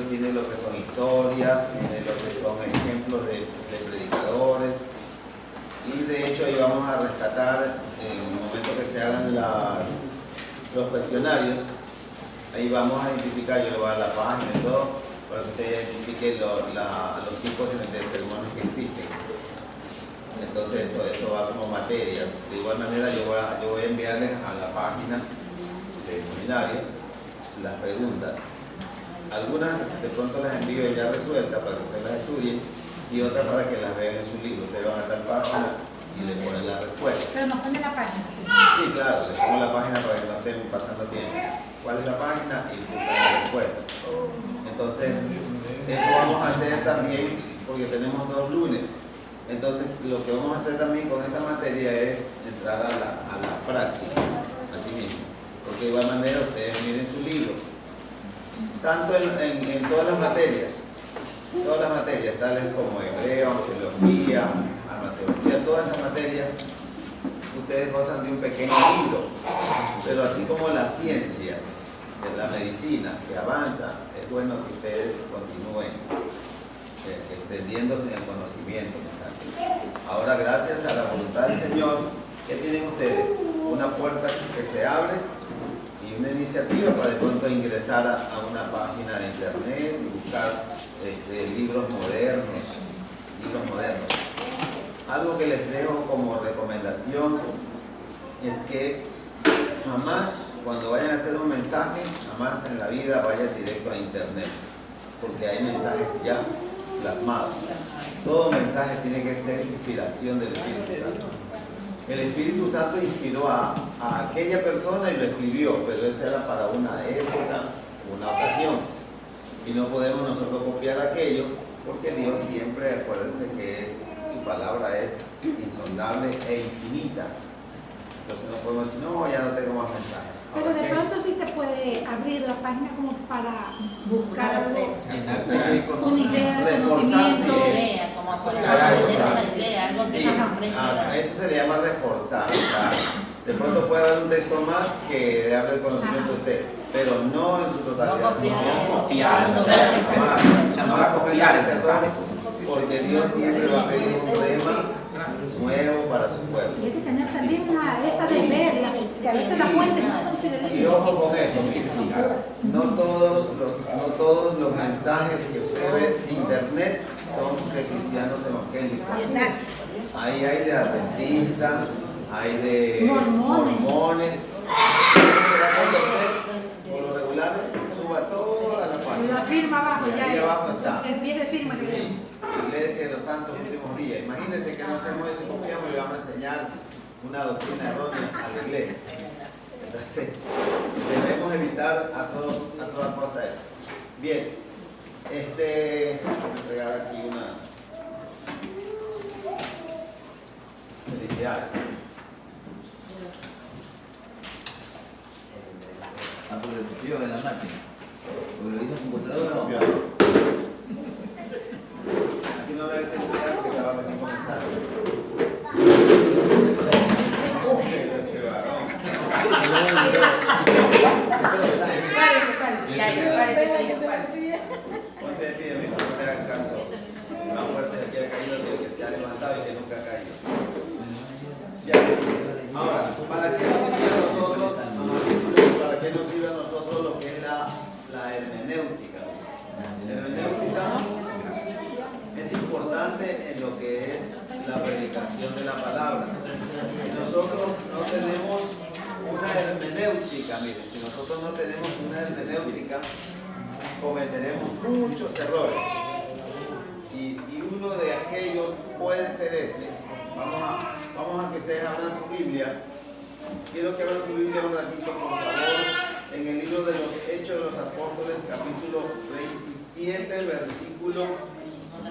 tiene lo que son historias, tiene lo que son ejemplos de predicadores, y de hecho ahí vamos a rescatar en el momento que se hagan los cuestionarios. Ahí vamos a identificar, yo le voy a dar la página y todo, para que usted identifique los tipos de sermones que existen. Entonces eso va como materia. De igual manera yo voy a enviarles a la página del seminario las preguntas. Algunas de pronto las envío ya resueltas para que ustedes las estudien, y otras para que las vean en su libro. Ustedes van a tal página y le ponen la respuesta. Pero nos pone la página. Sí, claro, les pongo la página para que no estén pasando tiempo. ¿Cuál es la página? Y buscan la respuesta. Entonces, eso vamos a hacer también porque tenemos 2 lunes. Entonces, lo que vamos a hacer también con esta materia es entrar a la práctica, así mismo. Porque de igual manera ustedes miren su libro. Tanto en todas las materias, tales como hebreo, teología, armateología, todas esas materias, ustedes gozan de un pequeño libro, pero así como la ciencia de la medicina que avanza, es bueno que ustedes continúen extendiéndose en el conocimiento. Ahora, gracias a la voluntad del Señor, ¿qué tienen ustedes? Una puerta que se abre y una iniciativa para de pronto ingresar a una página de internet y buscar libros modernos. Algo que les dejo como recomendación es que jamás, cuando vayan a hacer un mensaje, jamás en la vida vayan directo a internet, porque hay mensajes ya plasmados. Todo mensaje tiene que ser inspiración del Espíritu Santo. El Espíritu Santo inspiró a aquella persona y lo escribió, pero eso era para una época, una ocasión. Y no podemos nosotros copiar aquello, porque Dios siempre, acuérdense que su palabra es insondable e infinita. Entonces no podemos decir, no, ya no tengo más mensajes. Pero de pronto sí se puede abrir la página como para buscar algo, una idea de conocimiento. Como para tener una idea, algo que está fresco. Eso se le llama reforzar. O sea, de pronto puede haber un texto más que hable el conocimiento de usted, pero no en su totalidad. No copiar el mensaje. Porque Dios siempre va a pedir un tema nuevo para su pueblo. Y hay que tener también esta de leerla, que a veces las fuentes no son fidedignas. Y ojo con esto, no todos los mensajes que usted ve en internet son de cristianos evangélicos. Exacto. Ahí hay de adventistas, hay de mormones. Se da cuenta usted, por lo regular, suba toda la página. La firma abajo, Y ya. ahí abajo está. El pie de firma que Sí, Iglesia de los Santos Últimos Días. Imagínense que no hacemos eso y copiamos y vamos a enseñar una doctrina errónea a la iglesia. Entonces, debemos evitar a toda costa eso. Bien, voy a entregar aquí una felicidad. Porque el tío de la máquina. Porque lo hizo en computadora. Aquí no le doy felicidad porque estaba recién comenzando. Ustedes piden, mijo, no te hagan caso. Más fuerte es el que ha caído que el que se ha levantado y que nunca ha caído. Ya. Ahora, ¿para qué nos sirve a nosotros? ¿Para qué nos sirve a nosotros lo que es la hermenéutica? La hermenéutica es importante en lo que es la predicación de la palabra. Si nosotros no tenemos una hermenéutica, miren, si nosotros no tenemos una hermenéutica, cometeremos muchos errores. Y uno de aquellos puede ser este. Vamos a que ustedes abran su Biblia. Quiero que abran su Biblia un ratito, por favor, en el libro de los Hechos de los Apóstoles, capítulo 27, versículo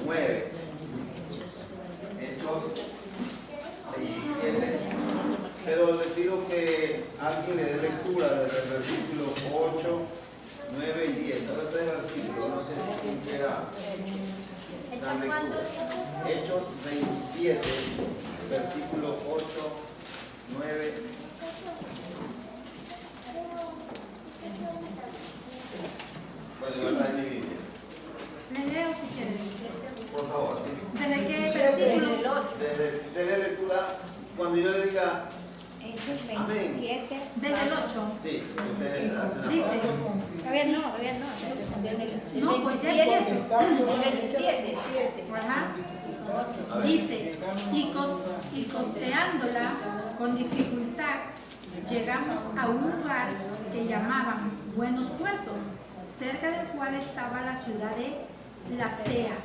9. Hechos 27. Pero les pido que alguien le dé lectura desde el versículo 8, 9 y 10. Ahora 3 versículos, no sé quién quiera dar lectura. Hechos 27, versículo 8, 9. Bueno, igual la de mi Biblia. Desde el 8. Sí, ustedes hacen una Dice, Todavía no. no, pues ya El empieza. 27. Ajá. A ver. Dice, y costeándola con dificultad, llegamos a un lugar que llamaban Buenos Puertos, cerca del cual estaba la ciudad de Lasea.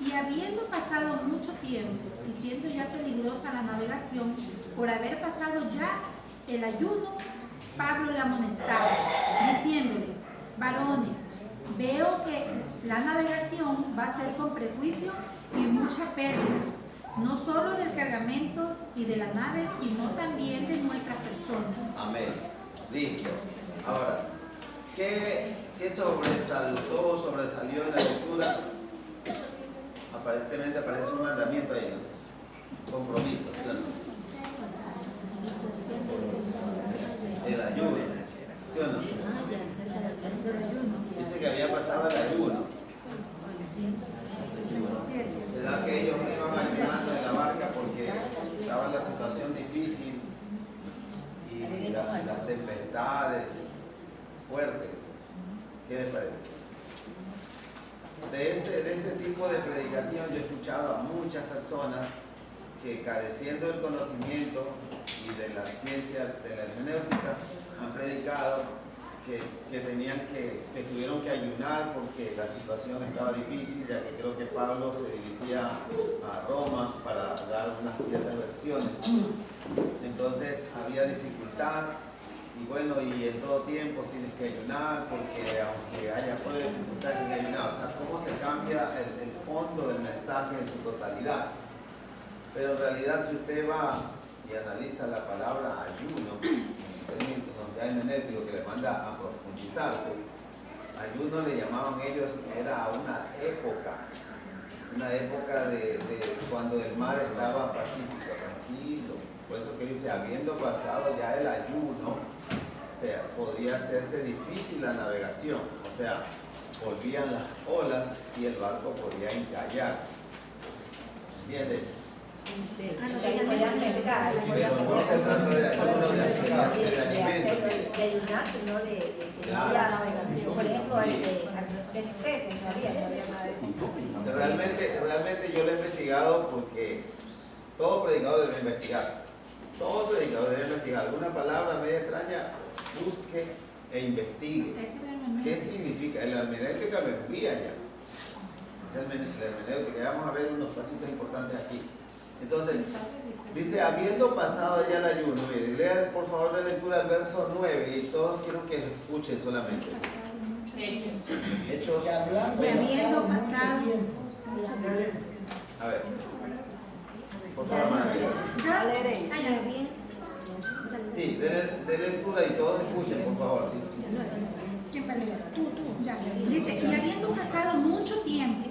Y habiendo pasado mucho tiempo y siendo ya peligrosa la navegación, por haber pasado ya el ayuno, Pablo le amonestaba, diciéndoles, varones, veo que la navegación va a ser con prejuicio y mucha pérdida, no solo del cargamento y de la nave, sino también de nuestras personas. Amén. Listo. Ahora, ¿qué sobresalió en la lectura? Aparentemente aparece un mandamiento ahí, ¿no? Compromiso, ¿sí o no? El ayuno, ¿sí o no? Dice que había pasado el ayuno. ¿Será que ellos iban ayunando en la barca porque estaba en la situación difícil y las tempestades fuertes? ¿Qué les parece? De este tipo de predicación yo he escuchado a muchas personas que, careciendo del conocimiento y de la ciencia de la hermenéutica, han predicado que tuvieron que ayunar porque la situación estaba difícil, ya que creo que Pablo se dirigía a Roma para dar unas ciertas versiones. Entonces había dificultad. Y bueno, y en todo tiempo tienes que ayunar, porque aunque haya prueba de dificultad, tienes que ayunar. O sea, cómo se cambia el fondo del mensaje en su totalidad. Pero en realidad, si usted va y analiza la palabra ayuno, donde hay hermenéutico que le manda a profundizarse, ayuno le llamaban ellos, era una época de cuando el mar estaba pacífico, tranquilo. Por eso que dice, habiendo pasado ya el ayuno, podía hacerse difícil la navegación, o sea, volvían las olas y el barco podía encallar. ¿Entiendes? Pero no se trata de ayuno de aplicarse de alimento. De ayunar, sino de Claro. la navegación. Por ejemplo, Sí. el 13 todavía no había nada de eso. Realmente yo lo he investigado porque todo predicador debe investigar. Todo predicador debe investigar. Alguna palabra media extraña, busque e investigue. ¿Qué significa? El hermenéutica lo envía ya. Es el hermenéutica. Ya vamos a ver unos pasitos importantes aquí. Entonces, dice, habiendo pasado ya el ayuno, mire, lea por favor de lectura el verso 9 y todos quiero que lo escuchen solamente. Hechos. Y habiendo pasado A ver. Por favor, María. Sí, de lectura y todos escuchen, por favor. Sí. ¿Quién pelea? Tú. Ya. Dice, y habiendo pasado mucho tiempo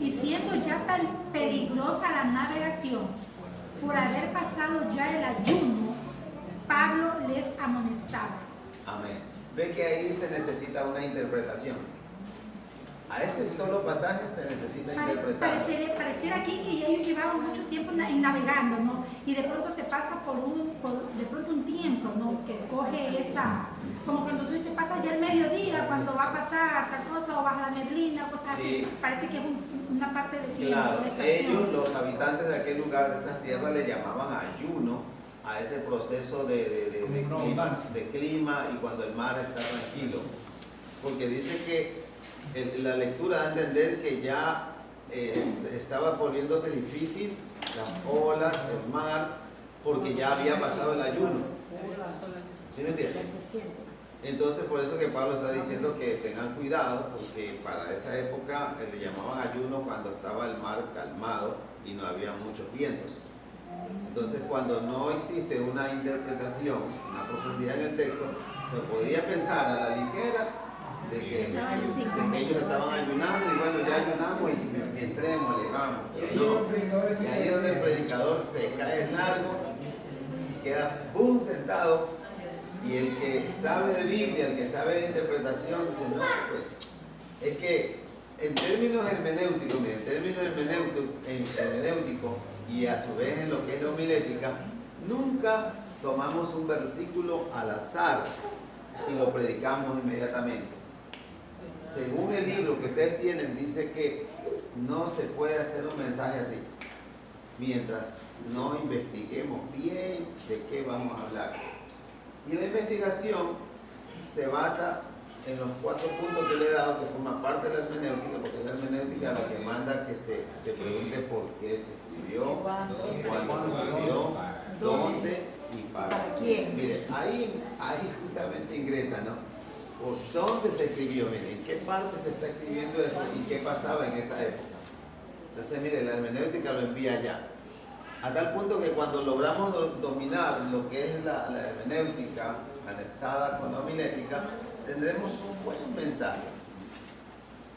y siendo ya peligrosa la navegación, por haber pasado ya el ayuno, Pablo les amonestaba. Amén. Ve que ahí se necesita una interpretación. A ese solo pasaje se necesita interpretar. Pareciera aquí que ellos llevaban mucho tiempo navegando, ¿no? Y de pronto se pasa por un tiempo, ¿no? Que coge esa, como cuando tú dices, pasa ya el mediodía, cuando va a pasar tal cosa, o baja la neblina, cosas así. Sí. Parece que es una parte de tiempo. Claro, de estación. ellos, los habitantes de aquel lugar, de esas tierras, le llamaban ayuno a ese proceso de clima y cuando el mar está tranquilo. Porque dice que la lectura da a entender que ya estaba volviéndose difícil las olas, el mar, porque ya había pasado el ayuno. ¿Sí me entiendes? Entonces por eso que Pablo está diciendo que tengan cuidado, porque para esa época le llamaban ayuno cuando estaba el mar calmado y no había muchos vientos. Entonces cuando no existe una interpretación, una profundidad en el texto, se podía pensar a la ligera de que ellos estaban ayunando y bueno, ya ayunamos y entremos, le vamos. No. Y ahí es donde el predicador se cae largo, queda boom sentado, y el que sabe de Biblia, el que sabe de interpretación, dice, no, pues, es que en términos hermenéuticos, en términos hermenéuticos y a su vez en lo que es la homilética, nunca tomamos un versículo al azar y lo predicamos inmediatamente. Según el libro que ustedes tienen, dice que no se puede hacer un mensaje así, mientras no investiguemos bien de qué vamos a hablar. Y la investigación se basa en los 4 puntos que le he dado, que forman parte de la hermenéutica, porque la hermenéutica es la que manda que se pregunte por qué se escribió, cuándo se escribió, dónde y para quién. Mire, ahí justamente ingresa, ¿no? ¿Por dónde se escribió? Mire, ¿en qué parte se está escribiendo eso y qué pasaba en esa época? Entonces, mire, la hermenéutica lo envía allá. A tal punto que cuando logramos dominar lo que es la hermenéutica anexada con la homilética, tendremos un buen mensaje.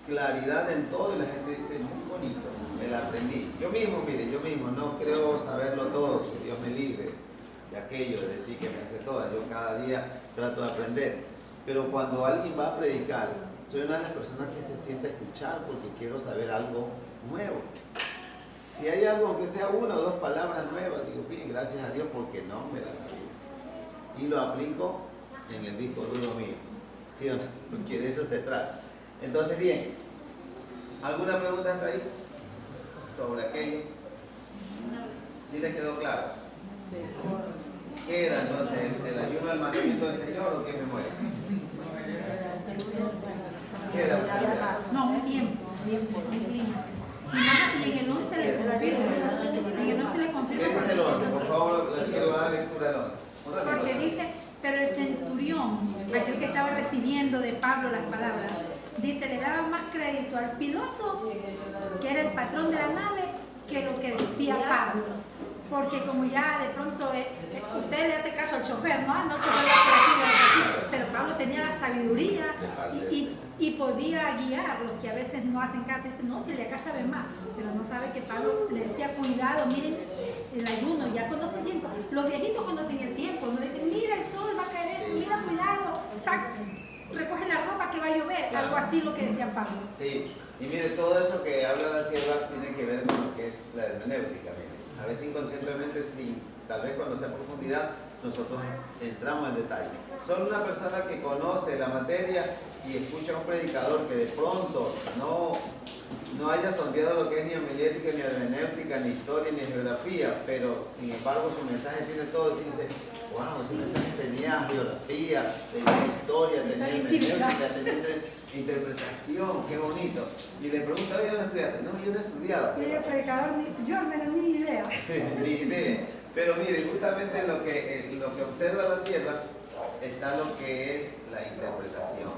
Claridad en todo y la gente dice, muy bonito, me la aprendí. Yo mismo, mire, no creo saberlo todo, que Dios me libre de aquello, de decir que me hace todo. Yo cada día trato de aprender. Pero cuando alguien va a predicar, soy una de las personas que se siente a escuchar porque quiero saber algo nuevo. Si hay algo, aunque sea 1 o 2 palabras nuevas, digo, bien, gracias a Dios porque no me las sabía. Y lo aplico en el disco duro mío. ¿Sí o no? Porque de eso se trata. Entonces, bien, ¿alguna pregunta hasta ahí? Sobre aquello. ¿Sí les quedó claro? ¿Qué era entonces? ¿El ayuno al mandamiento del Señor o qué me muere? ¿Qué era? No, un tiempo. El clima. Y en el 11 le confirma. En el 11 le confirma. ¿Qué dice el 11? Por favor, la ciudad va a dar lectura al 11. Porque dice, pero el centurión, aquel que estaba recibiendo de Pablo las palabras, dice, le daba más crédito al piloto, que era el patrón de la nave, que lo que decía Pablo. Porque como ya de pronto usted le hace caso al chofer, ¿no? No te voy a repetir, pero Pablo tenía la sabiduría y podía guiar los que a veces no hacen caso y dicen, no, si de acá sabe más, pero no sabe que Pablo le decía, cuidado, miren el ayuno, ya conocen el tiempo. Los viejitos conocen el tiempo, no dicen, mira el sol va a caer, mira, cuidado, recoge la ropa que va a llover, algo así lo que decía Pablo. Sí, y mire, todo eso que habla la sierva tiene que ver con lo que es la hermenéutica. A veces inconscientemente, sin tal vez conocer a profundidad, nosotros entramos en detalle. Solo una persona que conoce la materia y escucha a un predicador que de pronto no haya sondeado lo que es ni homilética, ni hermenéutica, ni historia, ni geografía, pero sin embargo su mensaje tiene todo y dice, wow, ese mensaje tenía geografía, tenía historia, tenía hermenéutica, tenía interpretación, qué bonito. Y le pregunta, oye, ¿no estudiaste? No, yo no he estudiado. Y el predicador, yo me doy ni idea. Ni idea. Pero mire, justamente lo que observa la sierva está lo que es la interpretación.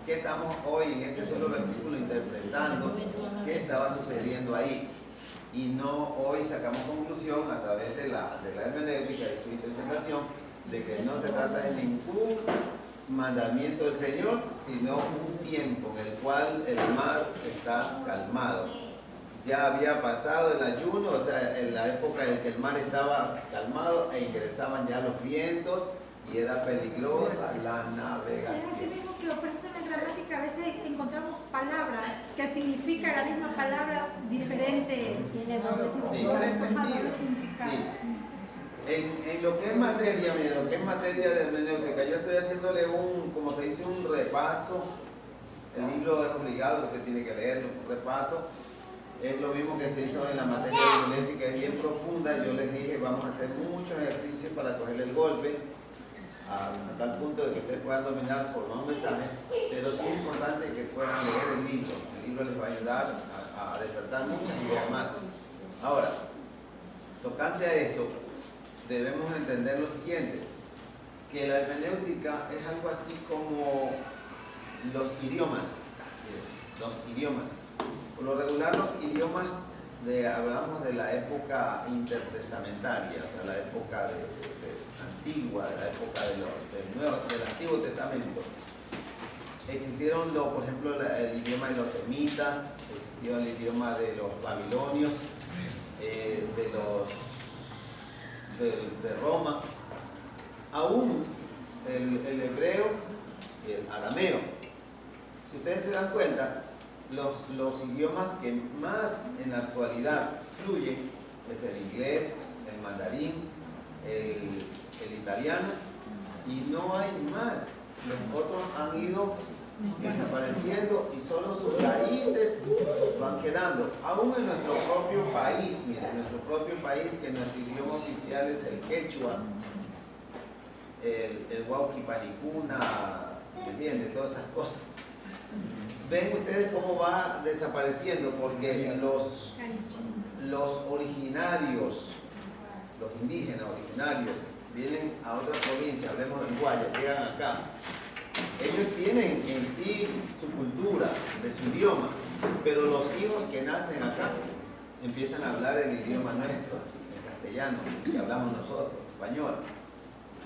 ¿Qué estamos hoy en ese solo versículo interpretando? ¿Qué estaba sucediendo ahí? Y no hoy sacamos conclusión a través de la hermenéutica y su interpretación de que no se trata de ningún mandamiento del Señor, sino un tiempo en el cual el mar está calmado. Ya había pasado el ayuno, o sea, en la época en que el mar estaba calmado e ingresaban ya los vientos y era peligrosa la Es así navegación. mismo que, por ejemplo, en la gramática a veces encontramos palabras que significan la misma palabra diferente. Tiene doble significado. En lo que es materia, mira, lo que es materia de hermenéutica, yo estoy haciéndole como se dice, un repaso. El libro es obligado, usted tiene que leerlo, un repaso. Es lo mismo que se hizo en la materia de hermenéutica, es bien profunda. Yo les dije, vamos a hacer muchos ejercicios para cogerle el golpe, a tal punto de que ustedes puedan dominar, formar un mensaje, pero sí es importante que puedan leer el libro. El libro les va a ayudar a despertar muchas ideas más. Ahora, tocante a esto, debemos entender lo siguiente, que la hermenéutica es algo así como los idiomas. Por lo regular, los idiomas hablamos de la época intertestamentaria, o sea, la época antigua, de la época del Antiguo Testamento. Existieron, por ejemplo, el idioma de los semitas, existió el idioma de los babilonios, de Roma, aún el hebreo y el arameo. Si ustedes se dan cuenta, los idiomas que más en la actualidad fluyen es el inglés, el mandarín, el el italiano, y no hay más. Los otros han ido desapareciendo y solo sus raíces van quedando. Aún en nuestro propio país, miren, nuestro propio país, que nuestro idioma oficial es el quechua, el huauquipanicuna, ¿me entiendes? Todas esas cosas. Ven ustedes cómo va desapareciendo, porque los originarios, los indígenas originarios, vienen a otras provincias, hablemos del Guaya, llegan acá. Ellos tienen en sí su cultura, de su idioma, pero los hijos que nacen acá empiezan a hablar el idioma nuestro, el castellano, que hablamos nosotros, español.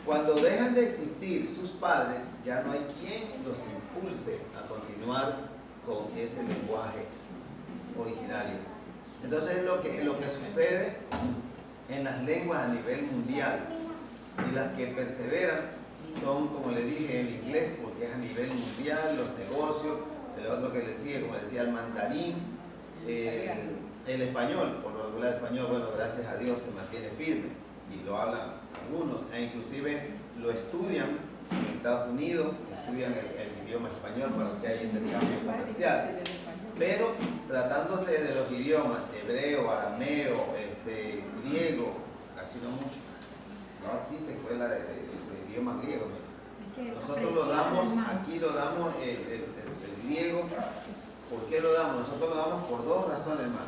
Cuando dejan de existir sus padres, ya no hay quien los impulse a continuar con ese lenguaje originario. Entonces es lo que sucede en las lenguas a nivel mundial, y las que perseveran son, como le dije, el inglés, porque es a nivel mundial, los negocios, el otro que le sigue, como decía, el mandarín, el español, por lo regular el español, bueno, gracias a Dios se mantiene firme, y lo hablan algunos, e inclusive lo estudian en Estados Unidos, estudian el idioma español para que haya intercambio comercial. Pero tratándose de los idiomas hebreo, arameo, griego, casi no mucho, no existe escuela de idioma griego. Nosotros lo damos, aquí lo damos el griego. ¿Por qué lo damos? Nosotros lo damos por dos razones más.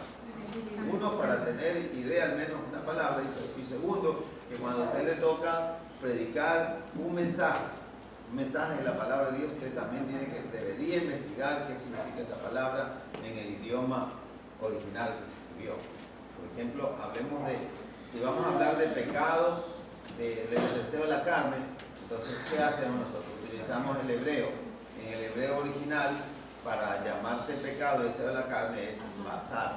Uno, para tener idea al menos una palabra, y segundo, que cuando a usted le toca predicar un mensaje de la palabra de Dios, usted también debería investigar qué significa esa palabra en el idioma original que se escribió. Por ejemplo, hablemos si vamos a hablar de pecado, del deseo de la carne, entonces, ¿qué hacemos nosotros? Utilizamos el hebreo. En el hebreo original, para llamarse pecado, el deseo de la carne es basar.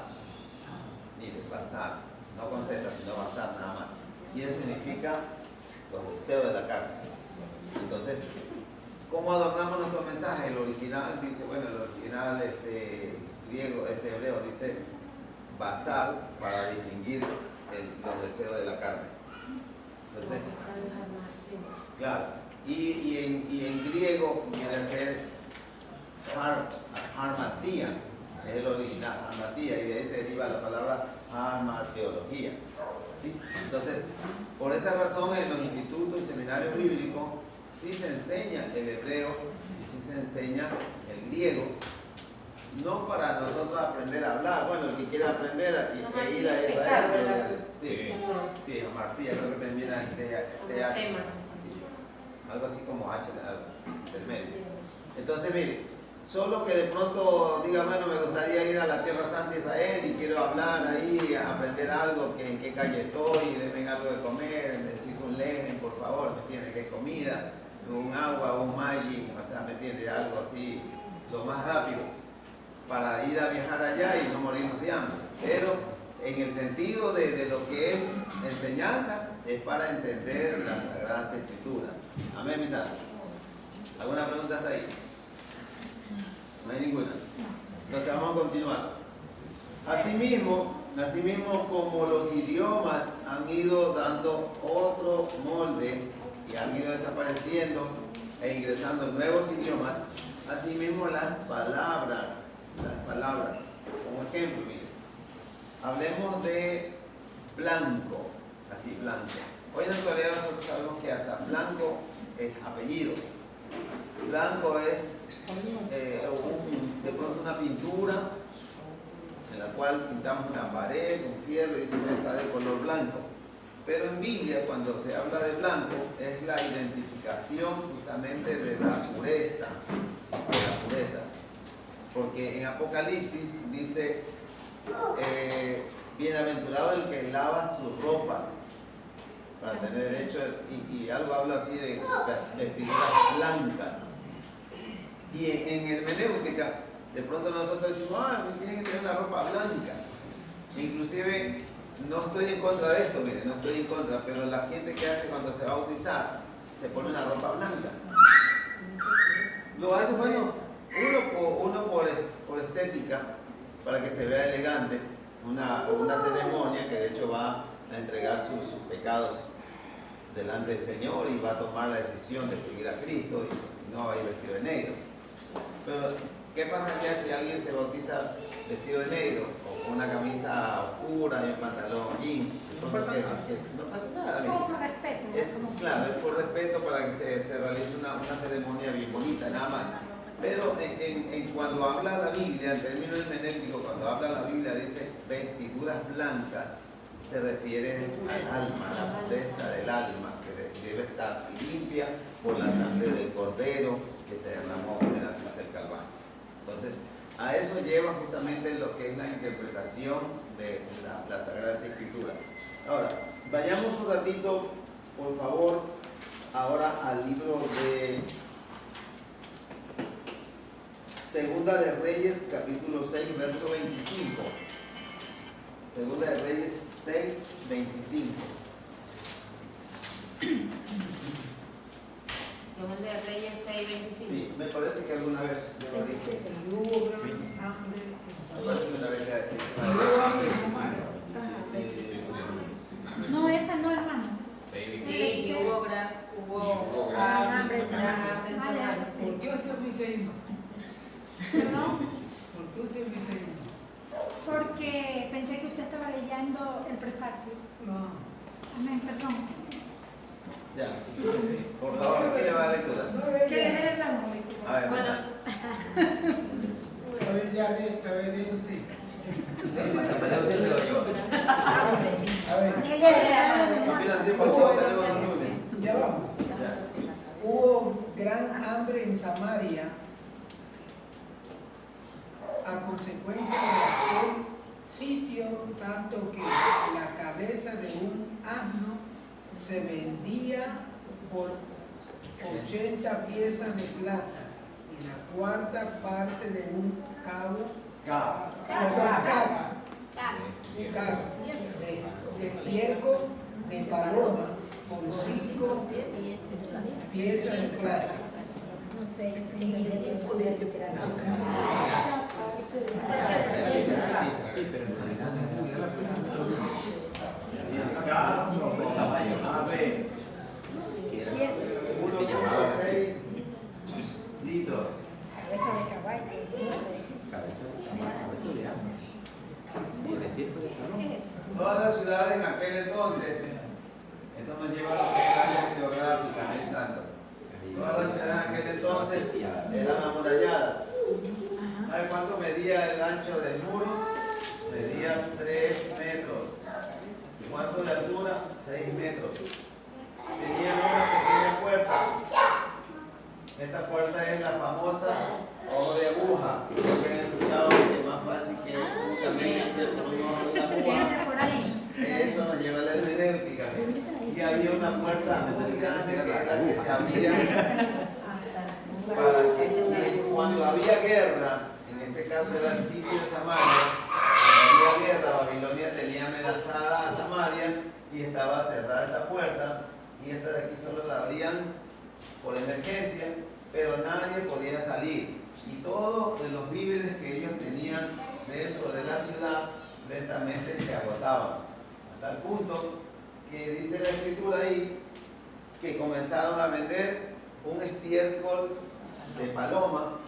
Mire, basar, no con Z, sino basar nada más. Y eso significa los deseos de la carne. Entonces, ¿cómo adornamos nuestro mensaje? El original dice, bueno, el original griego, hebreo dice basar, para distinguir los deseos de la carne. Entonces, claro, y en griego viene a ser harmatía, es el original, harmatía, y de ahí se deriva la palabra harmateología. ¿Sí? Entonces, por esa razón en los institutos y seminarios bíblicos sí se enseña el hebreo y sí se enseña el griego, no para nosotros aprender a hablar, bueno, el que quiera aprender a ir a Israel, sí, hamartía, creo que termina en TH, algo así como H del medio. Entonces, mire, solo que de pronto diga, bueno, me gustaría ir a la Tierra Santa de Israel y quiero hablar ahí, aprender algo, que en qué calle estoy, denme algo de comer, necesito un lejen, por favor, ¿me entiende? ¿Qué comida? Un agua, un maggi, o sea, ¿me entiende? Algo así, lo más rápido, para ir a viajar allá y no morirnos de hambre. Pero en el sentido de lo que es enseñanza, es para entender las Sagradas Escrituras. Amén, mis santos. ¿Alguna pregunta hasta ahí? No hay ninguna. Entonces vamos a continuar. Asimismo, como los idiomas han ido dando otro molde y han ido desapareciendo e ingresando nuevos idiomas, asimismo las palabras. Como ejemplo, miren, hablemos de blanco, así, blanco. Hoy en la actualidad nosotros sabemos que hasta blanco es apellido. Blanco es de pronto una pintura en la cual pintamos una pared, un fierro y decimos está de color blanco. Pero en Biblia, cuando se habla de blanco, es la identificación justamente de la pureza. Porque en Apocalipsis dice, bienaventurado el que lava su ropa para tener derecho, y algo habla así de vestiduras blancas. Y en hermenéutica, de pronto nosotros decimos, tienes que tener una ropa blanca. Inclusive, no estoy en contra de esto, miren, no estoy en contra, pero la gente que hace cuando se va a bautizar, se pone una ropa blanca. Lo hace, bueno, uno por estética, para que se vea elegante, una ceremonia que de hecho va a entregar sus pecados delante del Señor y va a tomar la decisión de seguir a Cristo y no va a ir vestido de negro. Pero, ¿qué pasaría si alguien se bautiza vestido de negro o con una camisa oscura y un pantalón jean? No pasa nada. Como por respeto. Claro, es por respeto para que se realice una ceremonia bien bonita, nada más. Pero cuando habla la Biblia, en términos hermenéuticos, cuando habla la Biblia dice vestiduras blancas, se refiere al alma, a la pureza del alma, que debe estar limpia por la sangre del Cordero que se derramó en la cruz del Calvario. Entonces, a eso lleva justamente lo que es la interpretación de la Sagrada Escritura. Ahora, vayamos un ratito, por favor, ahora al libro de Segunda de Reyes, capítulo 6, verso 25. Segunda de Reyes 6, 25. Segunda de Reyes 6, 25. Sí, me parece que alguna vez yo lo dije. Me parece que una vez No, esa no, hermano. Sí, hubo Gran hambre en Samaria. ¿Por qué usted me dice no? ¿Perdón? ¿Por qué usted me dice no? Porque pensé que usted estaba leyendo el prefacio. No. Amén, perdón. Ya, por favor, ¿quién le va a la lectura? ¿Qué le dé el hermano? A ver, Bueno, A ver, ya de usted. Hasta para usted leo yo. A ver, Él es el hermano de no Juan. pierdan tiempo, solo tenemos los lunes. ya vamos. Ya. Hubo gran hambre en Samaria a consecuencia de aquel sitio, tanto que la cabeza de un asno se vendía por 80 piezas de plata y la cuarta parte de un cabo, de estiércol de paloma por 5 piezas de plata. No sé, yo estoy en el tiempo de A.B. 1,6 litros. Cabeza de caballo. Todas las ciudades en aquel entonces, esto nos lleva a lo que es la área geográfica del santo. Todas las ciudades en aquel entonces eran amuralladas. ¿Sabe cuánto medía el ancho del muro? Medía 3 metros. ¿Cuánto de altura? 6 metros. Tenía una pequeña puerta. Esta puerta es la famosa ojo de aguja. Creo que han escuchado que es más fácil que justamente por un ojo de una ¿Qué aguja. entra por ahí? Eso nos lleva a la hermenéutica. Y había una puerta muy grande que era la que se abría para que cuando había guerra, en este caso era el sitio de Samaria, cuando había guerra, Babilonia tenía amenazada a Samaria y estaba cerrada esta puerta, y esta de aquí solo la abrían por emergencia, pero nadie podía salir. Y todos los víveres que ellos tenían dentro de la ciudad lentamente se agotaban, hasta el punto que dice la escritura ahí que comenzaron a vender un estiércol de paloma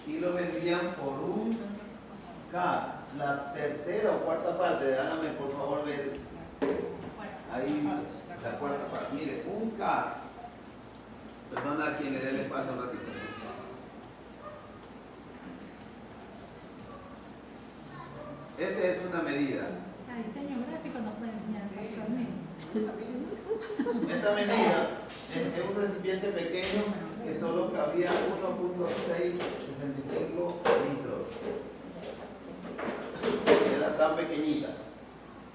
y lo vendían por un K, la tercera o cuarta parte. Hágame por favor ver, ahí dice la cuarta parte, mire, un K. Perdona a quien le dé el espacio un ratito. Esta es una medida. El diseño gráfico nos puede enseñar actualmente. Esta medida es un recipiente pequeño que solo cabía 1,665 litros. Era tan pequeñita.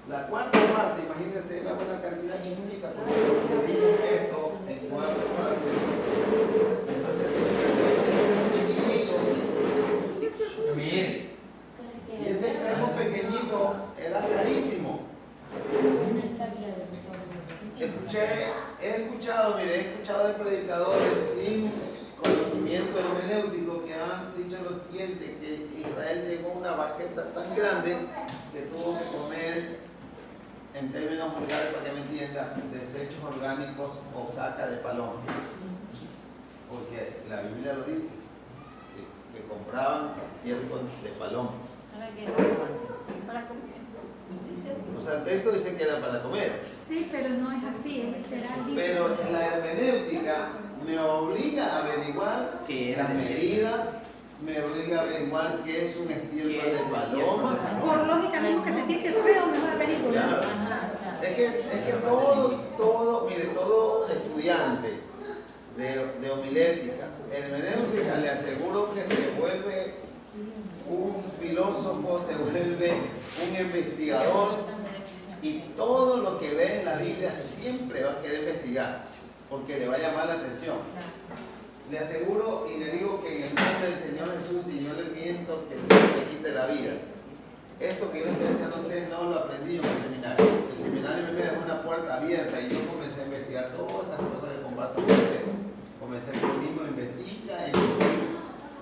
La cuarta parte, imagínense, era una cantidad chiquita, porque dividimos esto en 4 partes. Entonces, chiquitito. Mire. Y ese extremo pequeñito era carísimo. He escuchado de predicadores sin conocimiento hermenéutico que han dicho lo siguiente, que Israel llegó a una bajeza tan grande que tuvo que comer en términos vulgares para que me entiendan, desechos orgánicos o caca de paloma. Porque la Biblia lo dice, que compraban estiércol de paloma. Para comer. O sea, el texto dice que era para comer. Sí, pero no es así, es literal. Dice. Pero la hermenéutica me obliga a averiguar las medidas, me obliga a averiguar qué es un estiércol de paloma. Por lógica mismo que se siente feo, mejor averiguar. Claro. Es que todo estudiante de homilética, hermenéutica, le aseguro que se vuelve un filósofo, se vuelve un investigador, y todo lo que ve en la Biblia siempre va a querer investigar, porque le va a llamar la atención. Le aseguro y le digo que en el nombre del Señor Jesús, y yo le miento, que Dios me quite la vida. Esto que yo le estoy diciendo a ustedes no lo aprendí yo en el seminario. El seminario me dejó una puerta abierta y yo comencé a investigar todas estas cosas que comparto con ustedes. Comencé yo mismo a investigar.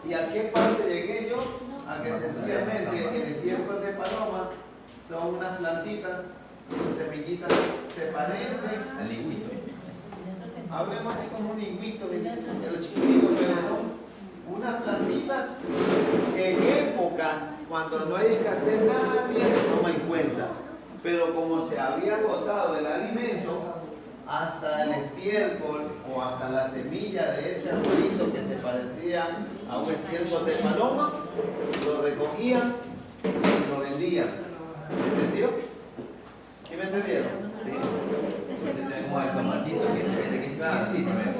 ¿Y a qué parte llegué yo? A que sencillamente el estiércol de paloma son unas plantitas y sus semillitas se parecen Al lingüito. hablemos así como un lingüito de los chiquititos, pero son unas plantitas que en épocas, cuando no hay escasez, nadie le toma en cuenta. Pero como se había agotado el alimento, hasta el estiércol o hasta la semilla de ese arbolito que se parecía a un estiércol de paloma, lo recogían y lo vendían. ¿Entendió? ¿Sí me entendieron? Sí. Entonces tenemos el tomatito que se vende, que es chiquitito, ¿verdad?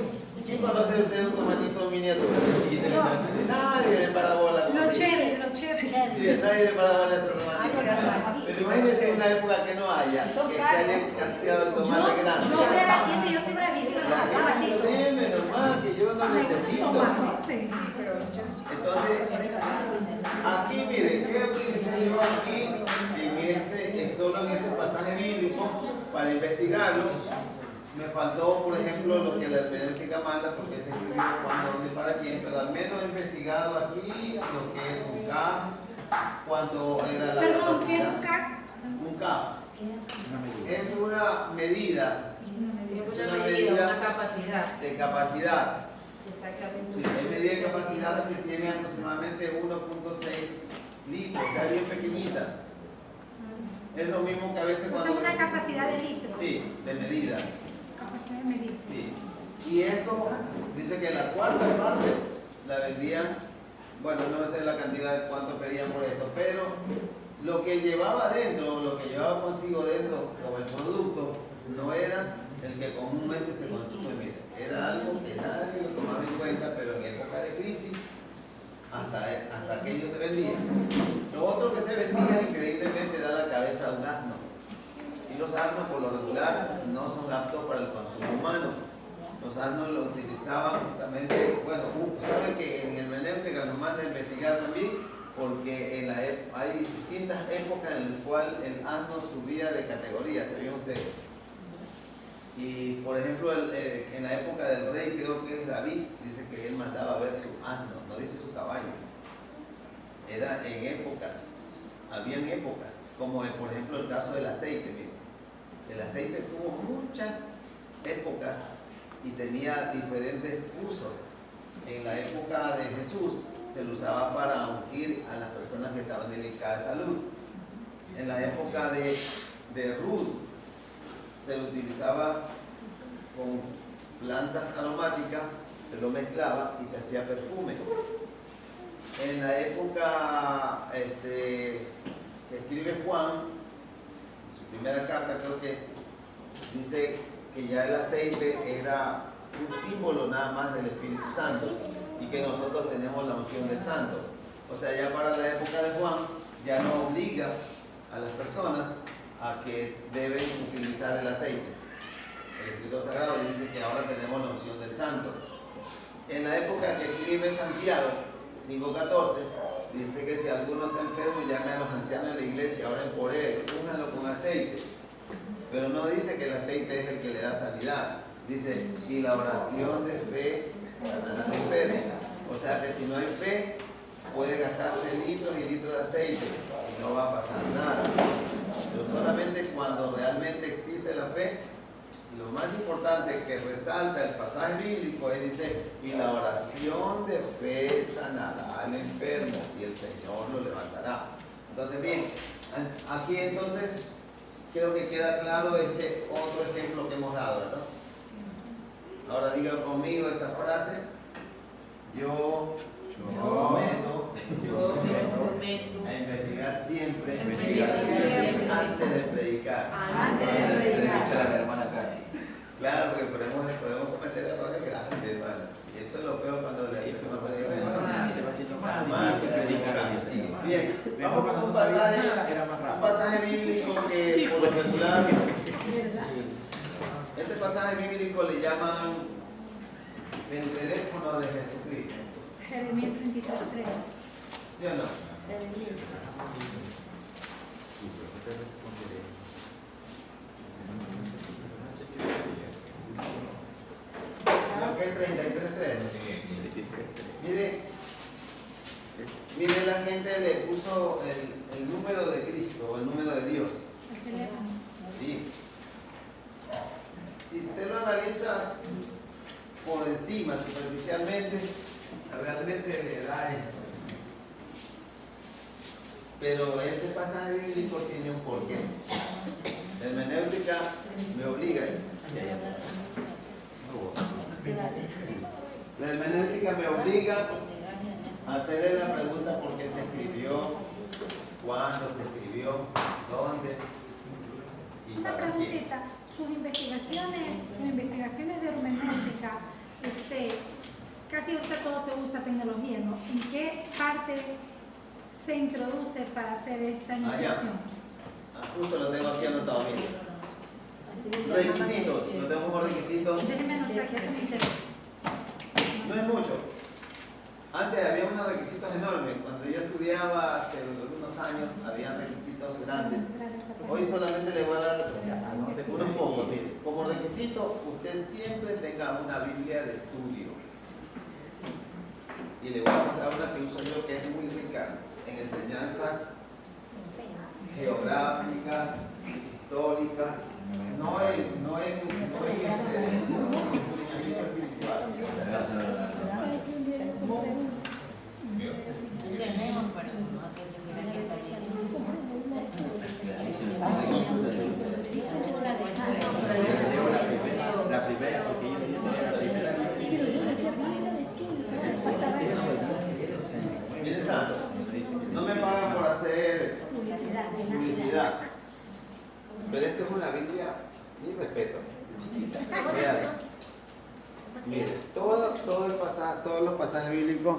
¿Quién conoce de ustedes un tomatito miniatura? Chiquito que se hace. Nadie le para bola. Los cherry, los cherry. Sí, nadie le para bola a ese tomate. Pero imagínense una época que no haya, que se haya escaseado el tomate grande. Yo voy a la tienda y yo soy bravísima con La los gente dice, tomatitos. deme nomás, que yo no necesito. Tomatotes. Entonces, aquí miren, ¿qué utilicé yo aquí solo en este pasaje bíblico para investigarlo? Me faltó, por ejemplo, lo que la hermenéutica manda, porque se escribió cuándo, dónde, para quién, pero al menos he investigado aquí lo que es un K, cuánto era la Perdón, ¿qué es capacidad. un CAC? Un K es una medida, Una medida, una capacidad. de capacidad. Exactamente. Sí, hay medida de capacidad que tiene aproximadamente 1.6 litros, o sea, bien pequeñita. Es lo mismo que a veces O sea, cuando... una capacidad de litros. Sí, de medida. Capacidad de medir. Sí. Y esto dice que la cuarta parte la vendían, bueno, no sé la cantidad de cuánto pedían por esto, pero lo que llevaba dentro, lo que llevaba consigo dentro como el producto, no era el que comúnmente se consume, mire, era algo que nadie lo tomaba en cuenta, pero en época de crisis, hasta aquello se vendía. Lo otro que se vendía increíblemente era la cabeza de un asno. Y los asnos por lo regular no son aptos para el consumo humano. Los asnos lo utilizaban justamente, bueno, saben que en el hermenéutica nos manda a investigar también, porque hay distintas épocas en las cuales el asno subía de categoría, ¿sabían ustedes? Y por ejemplo, en la época del rey, creo que es David, dice que él mandaba a ver su asno, no dice su caballo. Era en épocas, habían épocas, como por ejemplo el caso del aceite, miren. El aceite tuvo muchas épocas y tenía diferentes usos. En la época de Jesús se lo usaba para ungir a las personas que estaban delicadas de salud. En la época de Ruth se lo utilizaba con plantas aromáticas, se lo mezclaba y se hacía perfume. En la época que escribe Juan, en su primera carta creo que es, dice que ya el aceite era un símbolo nada más del Espíritu Santo y que nosotros tenemos la unción del Santo. O sea, ya para la época de Juan ya no obliga a las personas a que deben utilizar el aceite. El Espíritu Sagrado le dice que ahora tenemos la unción del Santo. En la época que escribe Santiago 5:14, dice que si alguno está enfermo, llame a los ancianos de la iglesia, oren por él, únganlo con aceite. Pero no dice que el aceite es el que le da sanidad. Dice, y la oración de fe sanará al enfermo. O sea que si no hay fe, puede gastarse litros y litros de aceite y no va a pasar nada. Pero solamente cuando realmente fe, lo más importante que resalta el pasaje bíblico es, dice, y la oración de fe sanará al enfermo y el Señor lo levantará. Entonces, bien, aquí entonces creo que queda claro este otro ejemplo que hemos dado, ¿verdad? Ahora diga conmigo esta frase: yo me comprometo a investigar siempre antes de predicar. Escucha a la hermana Katy. Claro, porque podemos cometer errores grandes, hermano. Y eso es lo peor cuando le digo que no te digo más se predica. Bien, vamos con un pasaje bíblico que por lo regular, este pasaje bíblico le llaman el teléfono de Jesucristo. Jeremías 33:3. ¿Sí o no? Ok, 33:3. Mire, la gente le puso el número de Cristo, o el número de Dios. El teléfono. Sí. Si usted lo analiza por encima, superficialmente, realmente le da esto. Pero ese pasaje bíblico tiene un porqué. La hermenéutica me obliga. La hermenéutica me obliga a hacerle la pregunta por qué se escribió, cuándo se escribió, dónde y Una para quién. preguntita, sus investigaciones de hermenéutica, casi ahorita todo se usa tecnología, ¿no? ¿En qué parte se introduce para hacer esta investigación? Justo lo tengo aquí anotado, mire. Requisitos, lo tengo como requisitos. Déjeme anotar que eso me interesa. No es mucho. Antes había unos requisitos enormes. Cuando yo estudiaba hace algunos años, había requisitos grandes. Hoy solamente le voy a dar unos pocos. Mire, como requisito, usted siempre tenga una Biblia de estudio. Y le voy a mostrar una que uso yo que es muy rica en enseñanzas geográficas, históricas, no en lineamiento espiritual. Tenemos, pero no sé si mira que está bien. La primera, porque ellos dicen que la primera. Miren, santos, no me pagan por hacer publicidad, pero esta es una Biblia, mi respeto, chiquita. Vean. Mire, todos los pasajes bíblicos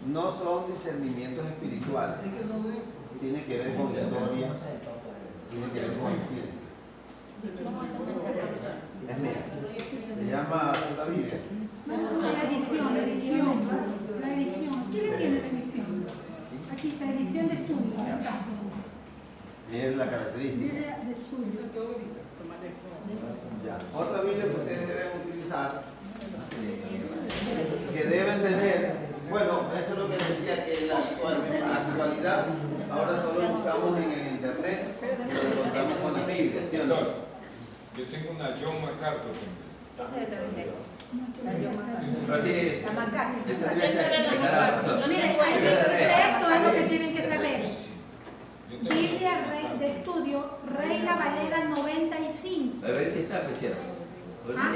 no son discernimientos espirituales, tiene que ver con historia, tiene que ver con ciencia. Es mía, se llama Santa Biblia. La edición. ¿Quién tiene la edición? Aquí está, edición de estudio. Miren la característica. Biblia de estudio. Ya. Otra Biblia que ustedes deben utilizar, que deben tener, bueno, eso es lo que decía, que en la actualidad, ahora solo buscamos en el internet, lo encontramos con la Biblia, ¿sí o no? Yo tengo una John MacArthur. Mire, esto es lo que tienen que saber. Biblia de estudio, Reina Valera 95. A ver si está cierto. Ah,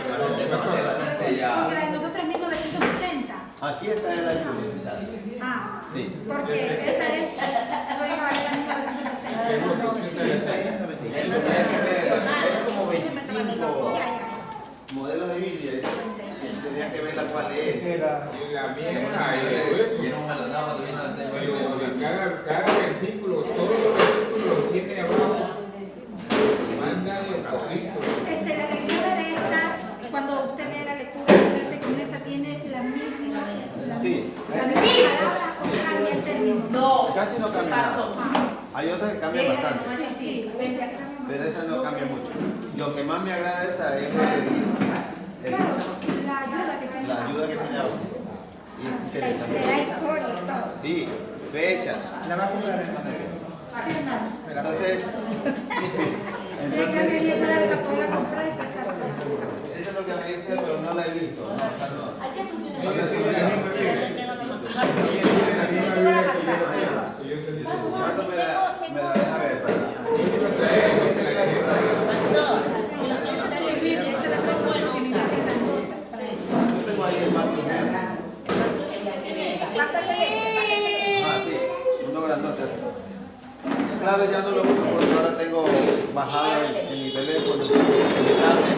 Bastante ya. porque la de nosotros es 1960. Aquí está el actualizado. Ah, Sí. porque esta es Reina Valera 1960. Es lo que hay que ver, es como 25 modelos de Biblia, y tendría que ver la cual es. Y la mía es una de eso. Pero cada versículo, todos los versículos los tiene abajo. Manda de poquito. La lectura de esta, cuando usted lee la lectura, dice que en esta tiene la misma Sí. palabra o cambia el término. No, Casi no cambia nada. Hay otras que cambian bastante, Sí, pero esa no cambia mucho. Lo que más me agrada de esa es claro, la ayuda que tiene. la ayuda que tiene abajo. Le da historia y todo. Sí, fechas. La va a comprar en Madrid. Entonces, Déjame entonces llevar la poder comprar y prestársela. eso es lo que me dice, pero no la he visto. ¿No? O sea, no. Allá tú tienes No le Ella suena. tiene la misma Biblia. Ella tiene la misma Biblia que yo tengo. Si yo soy discípulo. ¿Cuánto me la deja ver? Yo quiero traer eso, que la gente traiga. Pastor, y los comentarios bíblicos que son buenos. Sí. Yo tengo ahí el Matthew Henry. Ah, sí, uno grandote así. Claro, ya no lo uso porque ahora tengo bajado en mi teléfono el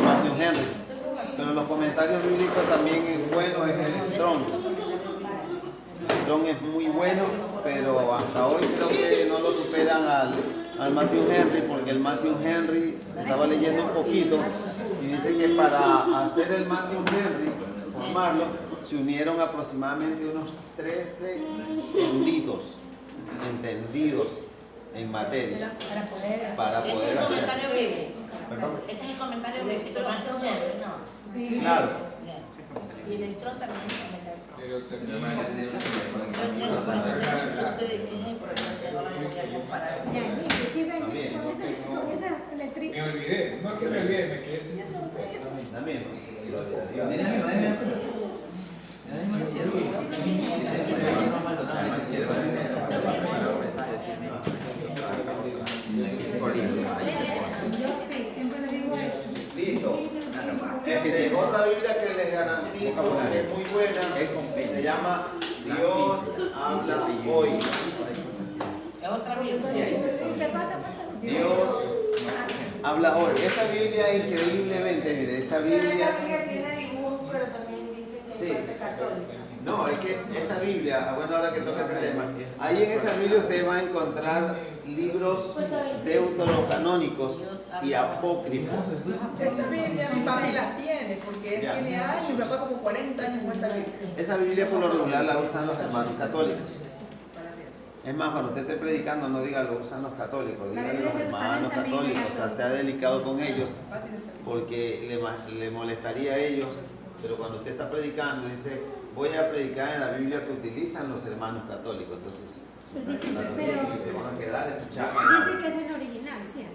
Matthew Henry. Pero en los comentarios bíblicos también es bueno, es el Strong. Strong es muy bueno, pero hasta hoy creo que no lo superan al Matthew Henry, porque el Matthew Henry, estaba leyendo un poquito, y dice que para hacer el Matthew Henry, formarlo, se unieron aproximadamente unos 13 entendidos en materia para Este es poder el hacer. comentario bíblico. ¿Perdón? Este es el comentario bíblico, el más urgente, ¿no? Claro. Y el electrón también es comentario. Pero Si no también. me hagas tener una Yo tengo para cuando se distingue por el no voy a comparar. Ya, sí, inclusive También. con esa electricidad. Me olvidé, no es que me olvidé, me quedé sin supuesto. También. Gloria a Dios. Mira, mi madre me la puso. Mira, mi madre siervo. Dice, si no hay más Maldonado, es el siervo. Yo sí, siempre le digo eso. Listo. Otra Biblia que les garantizo que es muy buena se llama Dios habla hoy. Es otra Biblia. ¿Qué pasa, pastor? Dios habla hoy. Esa Biblia increíblemente, mire, esa Biblia. tiene dibujos, pero también dicen que Sí. es parte católica. No, es que esa Biblia, bueno, ahora que toca este tema, ahí en esa Biblia usted va a encontrar libros deuterocanónicos y apócrifos. Esa Biblia mi papi la tiene, porque él Ya. tiene años, mi papá como 40 años con esa Biblia. Esa Biblia por lo regular la usan los hermanos católicos. Es más, cuando usted esté predicando, no diga lo usan los católicos, dígale los hermanos católicos, o sea, sea delicado con ellos, porque le molestaría a ellos, pero cuando usted está predicando, dice, voy a predicar en la Biblia que utilizan los hermanos católicos, entonces, Pero dice, no pero tienen que se van a quedar escuchando. dice que es el original, ¿sí?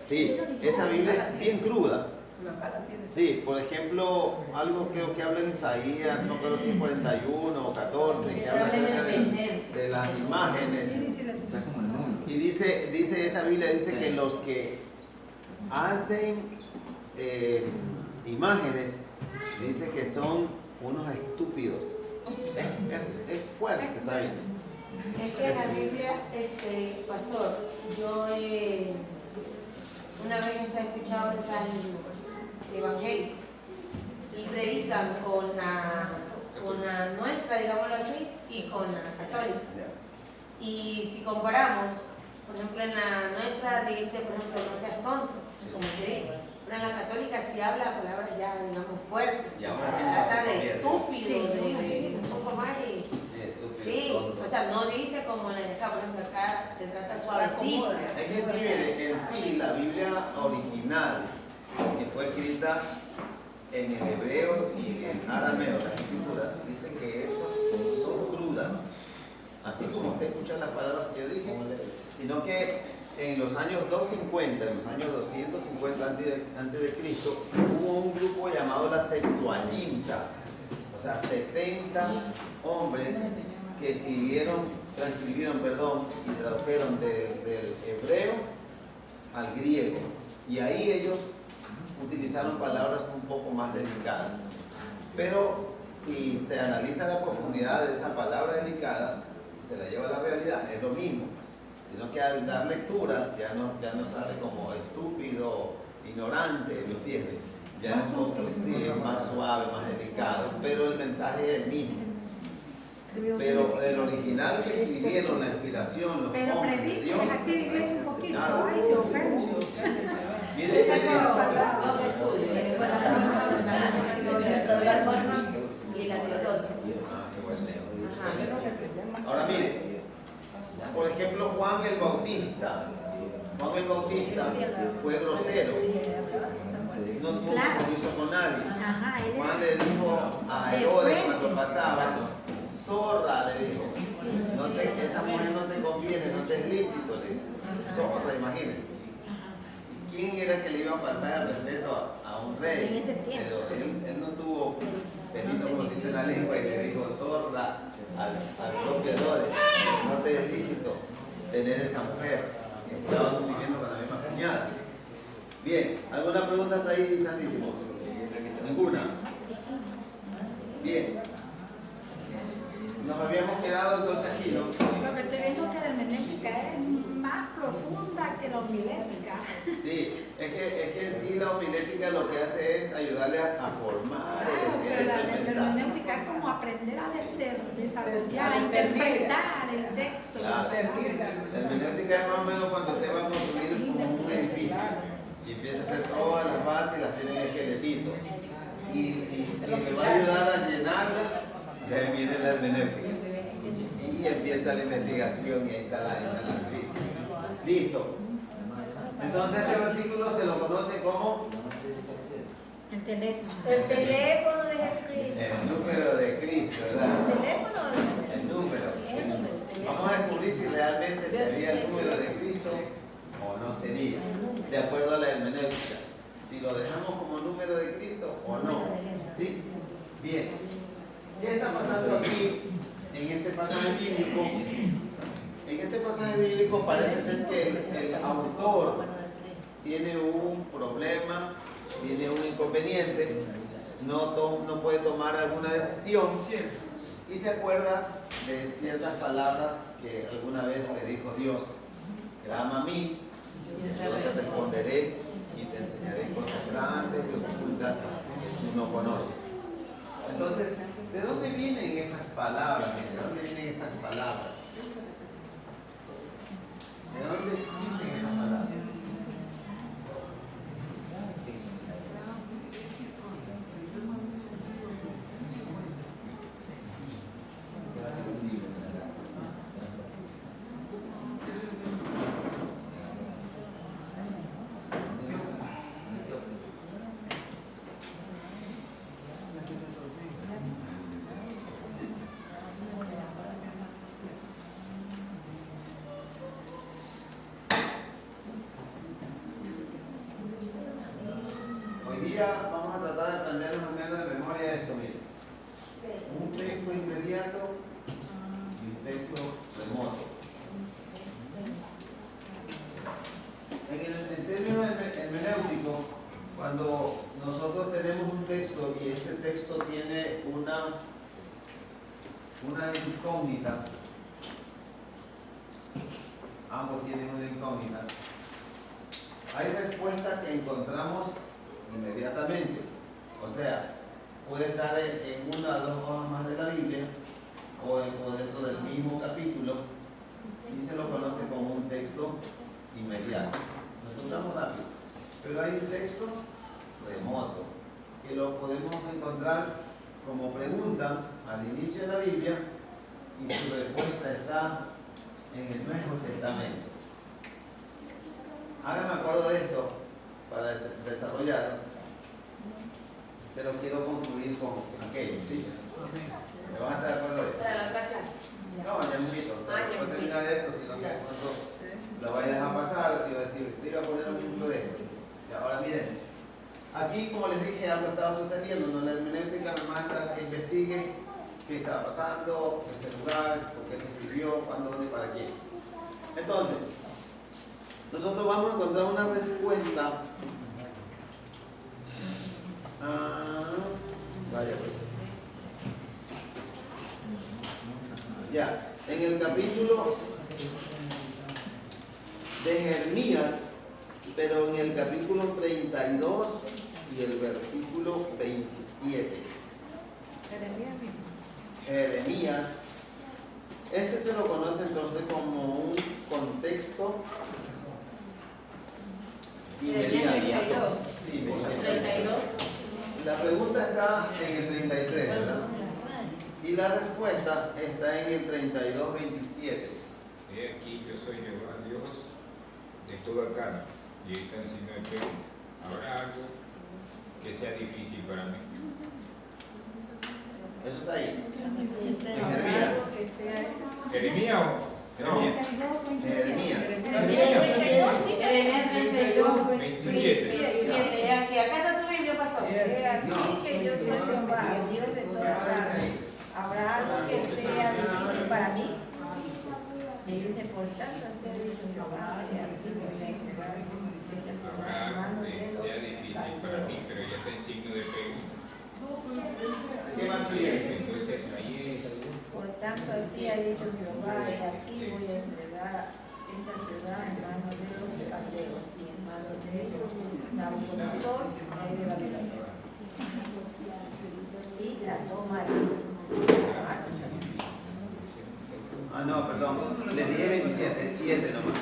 Sí, esa Biblia es bien cruda. Mi papá la tiene. Sí, por ejemplo, algo creo que habla en Isaías, no creo si 41 o 14, que habla acerca de las imágenes. O sea, como el mundo. Y dice esa Biblia, dice que los que hacen imágenes, dice que son unos estúpidos. Es fuerte esa Biblia. Es que la Biblia, pastor, yo una vez he escuchado mensajes evangélicos y predican con la nuestra, digámoslo así, y con la católica. Y si comparamos, por ejemplo, en la nuestra dice, por ejemplo, no seas tonto, como te dice, pero en la católica sí habla palabras ya, digamos, fuertes. Y ahora sí Se trata pasa de bien. estúpido, Sí, de un poco más y... Sí, estúpido. Sí, o sea, no dice como en el acá, por ejemplo, acá te trata suavecito. Es que sí, mire, en sí, la Biblia original, que fue escrita en el hebreo y en arameo, las escrituras, dice que esos son crudas. Así como usted escucha las palabras que yo dije, sino que en los años 250, en los años 250 antes de Cristo, hubo un grupo llamado la Septuaginta, o sea, 70 hombres que transcribieron y tradujeron del hebreo al griego. Y ahí ellos utilizaron palabras un poco más delicadas. Pero si se analiza la profundidad de esa palabra delicada, se la lleva a la realidad, es lo mismo. Sino que al dar lectura ya no sale como estúpido, ignorante, ¿me entiendes? Ya es un poco, sí, es más suave, más delicado, pero el mensaje es el mismo. Pero el original que escribieron, la inspiración, los Pero hombres de predica, Dios, es así de iglesia un poquito, claro. ay, se ofende. Mire, Y la teología. qué buen tema. Ahora mire, por ejemplo, Juan el Bautista fue grosero, no tuvo Claro. compromiso con nadie. Ajá, él Juan era le dijo a de Herodes frente. cuando pasaba, zorra, le dijo, esa mujer no te conviene, no te es lícito, le dice. Zorra, imagínense. ¿Quién era que le iba a faltar el respeto a un rey? En ese tiempo. Pero él no tuvo penito, como se dice en la lengua, y le dijo zorra al propio Herodes. No te es lícito tener esa mujer. Estaban viviendo con la misma cuñada. Bien, ¿alguna pregunta hasta ahí, Santísimo? ¿Ninguna? Bien. Nos habíamos quedado entonces aquí, ¿no? Lo que te digo es que la hermenéutica es más profunda que la homilética. Sí, es que en sí la homilética lo que hace es ayudarle a formar Claro, el pero la esqueleto del mensaje. hermenéutica es como aprender a desarrollar, a interpretar el texto. Claro. La hermenéutica es más o menos cuando te va a construir como un edificio y empieza a hacer todas las bases y las tiene en esqueletito. Y le va a ayudar a llenarla, ya viene la hermenéutica. Y empieza la investigación y ahí está la sí. Listo. Entonces este versículo se lo conoce como El teléfono. El teléfono de Jesucristo. el número de Cristo, ¿verdad? El teléfono El número. Vamos a descubrir si realmente sería el número de Cristo o no sería, de acuerdo a la hermenéutica. Si lo dejamos como número de Cristo o no. ¿Sí? Bien. ¿Qué está pasando aquí en este pasaje bíblico? En este pasaje bíblico parece ser que el autor tiene un problema, tiene un inconveniente, no puede tomar alguna decisión y se acuerda de ciertas palabras que alguna vez le dijo Dios: clama a mí, yo te responderé y te enseñaré cosas grandes y ocultas que tú no conoces. Entonces, ¿de dónde vienen esas palabras? ¿De dónde vienen esas palabras? ¿De dónde existen esas palabras? Vamos a tratar de aprender más o menos de memoria esto, miren. Un texto inmediato y un texto remoto. En términos hermenéuticos, cuando nosotros tenemos un texto y este texto tiene una incógnita, ambos tienen una incógnita, hay respuestas que encontramos inmediatamente. O sea, puede estar en una o dos hojas más de la Biblia o dentro del mismo capítulo y se lo conoce como un texto inmediato. Nos tocamos rápido. Pero hay un texto remoto que lo podemos encontrar como pregunta al inicio de la Biblia y su respuesta está en el Nuevo Testamento. Háganme acuerdo de esto para desarrollarlo, pero quiero concluir con aquello, ¿sí? ¿Me van a hacer acuerdo de esto? para la otra clase. No, ya es mucho, o sea, Ah, ya después muy terminar de esto, si no que cuando lo vayas a pasar, te iba a decir, te iba a poner un ejemplo de esto. Y ahora miren, aquí como les dije, algo estaba sucediendo, ¿no? La hermenéutica me manda que investigue qué estaba pasando, ese lugar, por qué se escribió, cuándo, dónde y para qué. Entonces, nosotros vamos a encontrar una respuesta. Vaya pues. Ya, en el capítulo de Jeremías, pero en el capítulo 32 y el versículo 27. Jeremías. Este se lo conoce entonces como un contexto inmediato. Sí, inmediato. 32. La pregunta está en el 33, ¿verdad? Y la respuesta está en el 32:27. He aquí, yo soy Jehová Dios de toda carne, y esta en signo de pregunta. ¿Habrá algo que sea difícil para mí? Eso está ahí. En En Jeremías. Jeremías Jeremías. Jeremías 32, 27. Aquí, acá está su Biblia, pastor. He aquí que yo soy Jehová, Dios de toda carne. ¿Habrá algo que sea difícil para mí? Y dice, por tanto, sea dicho Jehová, he aquí voy a enviar este Habrá algo que de sea los difícil para mí, pero ya está en signo de pregunta. ¿Qué más sigue? Entonces ahí es. Por tanto, así ha dicho Jehová, y aquí voy a entregar esta ciudad en manos de los caldeos y en manos de Nabucodonosor, rey de Babilonia. Y la tomaré. Ah, no, perdón. Le dije 27, es 7 nomás.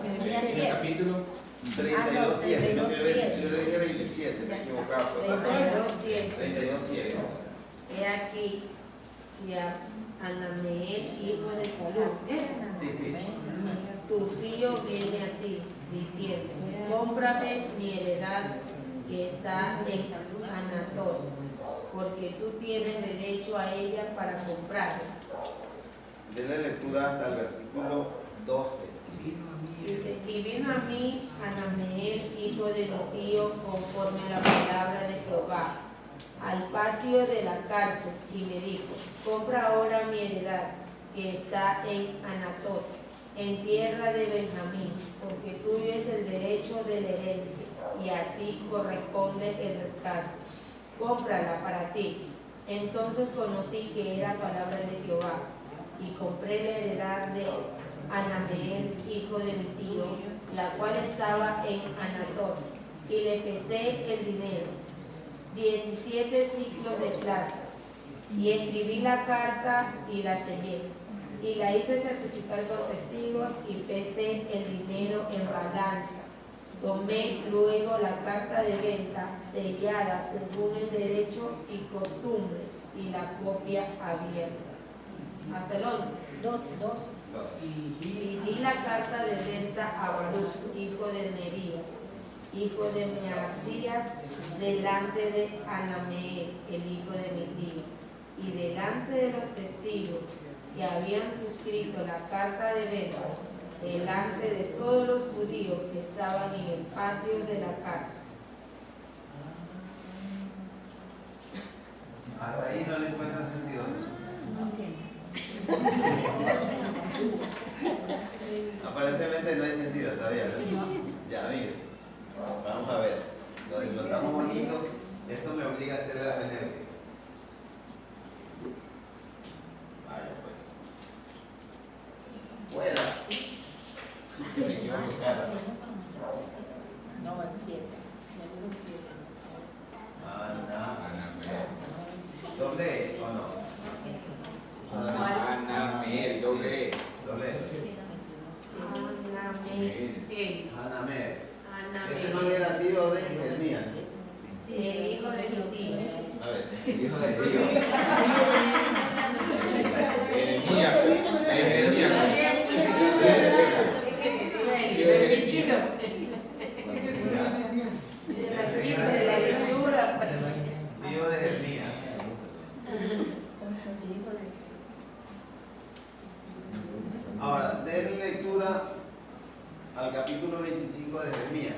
¿En el capítulo? 32, 7. No, yo le dije 27, me he equivocado. 32, 7. He aquí y a Anameel, hijo de Salud. Sí, sí. Tu tío viene a ti diciendo, cómprame mi heredad que está en Anatot, porque tú tienes derecho a ella para comprarla. Denle lectura hasta el versículo 12. Dice, y vino a mí Anameel, hijo de mi tío, conforme a la palabra de Jehová, al patio de la cárcel, y me dijo, compra ahora mi heredad, que está en Anatot, en tierra de Benjamín, porque tuyo es el derecho de la herencia, y a ti corresponde el rescate. Cómprala para ti. Entonces conocí que era palabra de Jehová, y compré la heredad de Anameel, hijo de mi tío, la cual estaba en Anatot, y le pesé el dinero, 17 ciclos de plata, y escribí la carta y la sellé, y la hice certificar con testigos, y pesé el dinero en balanza. Tomé luego la carta de venta sellada según el derecho y costumbre, y la copia abierta. Hasta el 11. 12. Y di la carta de venta a Baruch, hijo de Nerías, hijo de Measías, delante de Anameel, el hijo de mi tío, y delante de los testigos que habían suscrito la carta de venta, delante de todos los judíos que estaban en el patio de la cárcel. Hasta ahí no le encuentran sentido. Aparentemente no hay sentido todavía, ¿no? Ya, mire. Vamos a ver. Lo desglosamos bonito. Esto me obliga a hacer la hermenéutica. Vaya pues. Fuera. Se me equivocó, cara. No, el 7. Anameel. ¿Doble E o no? Anameel, doble E. Doble E. Anameel. Anameel. Este no era tío de Jeremías. El hijo de mi tío. A ver. El hijo del tío. Jeremías. De la lectura, pues. Tío de Jeremías. Ahora, den lectura al capítulo 25 de Jeremías.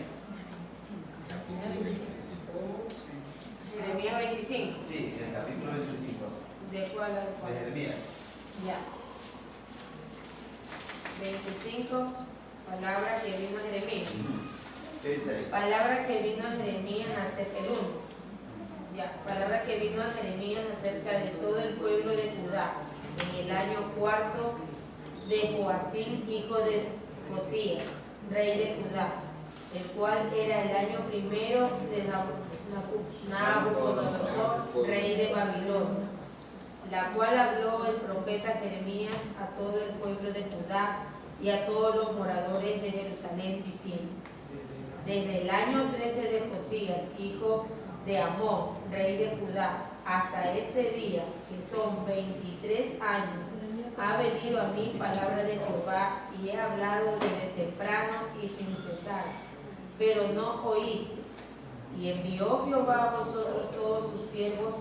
Jeremías 25. Sí, el capítulo 25 ¿De cuál? de Jeremías. Ya. 25, palabra que vino a Jeremías. ¿Qué dice ahí? Palabra que vino a Jeremías acerca del 1. Ya, palabra que vino a Jeremías acerca de todo el pueblo de Judá en el año 4 de Joacim, hijo de Josías, rey de Judá, el cual era el año primero de Nabucodonosor, rey de Babilonia, la cual habló el profeta Jeremías a todo el pueblo de Judá y a todos los moradores de Jerusalén, diciendo: desde el año 13 de Josías, hijo de Amón, rey de Judá, hasta este día, que son 23 años, ha venido a mí palabra de Jehová, y he hablado desde temprano y sin cesar, pero no oísteis. Y envió Jehová a vosotros todos sus siervos,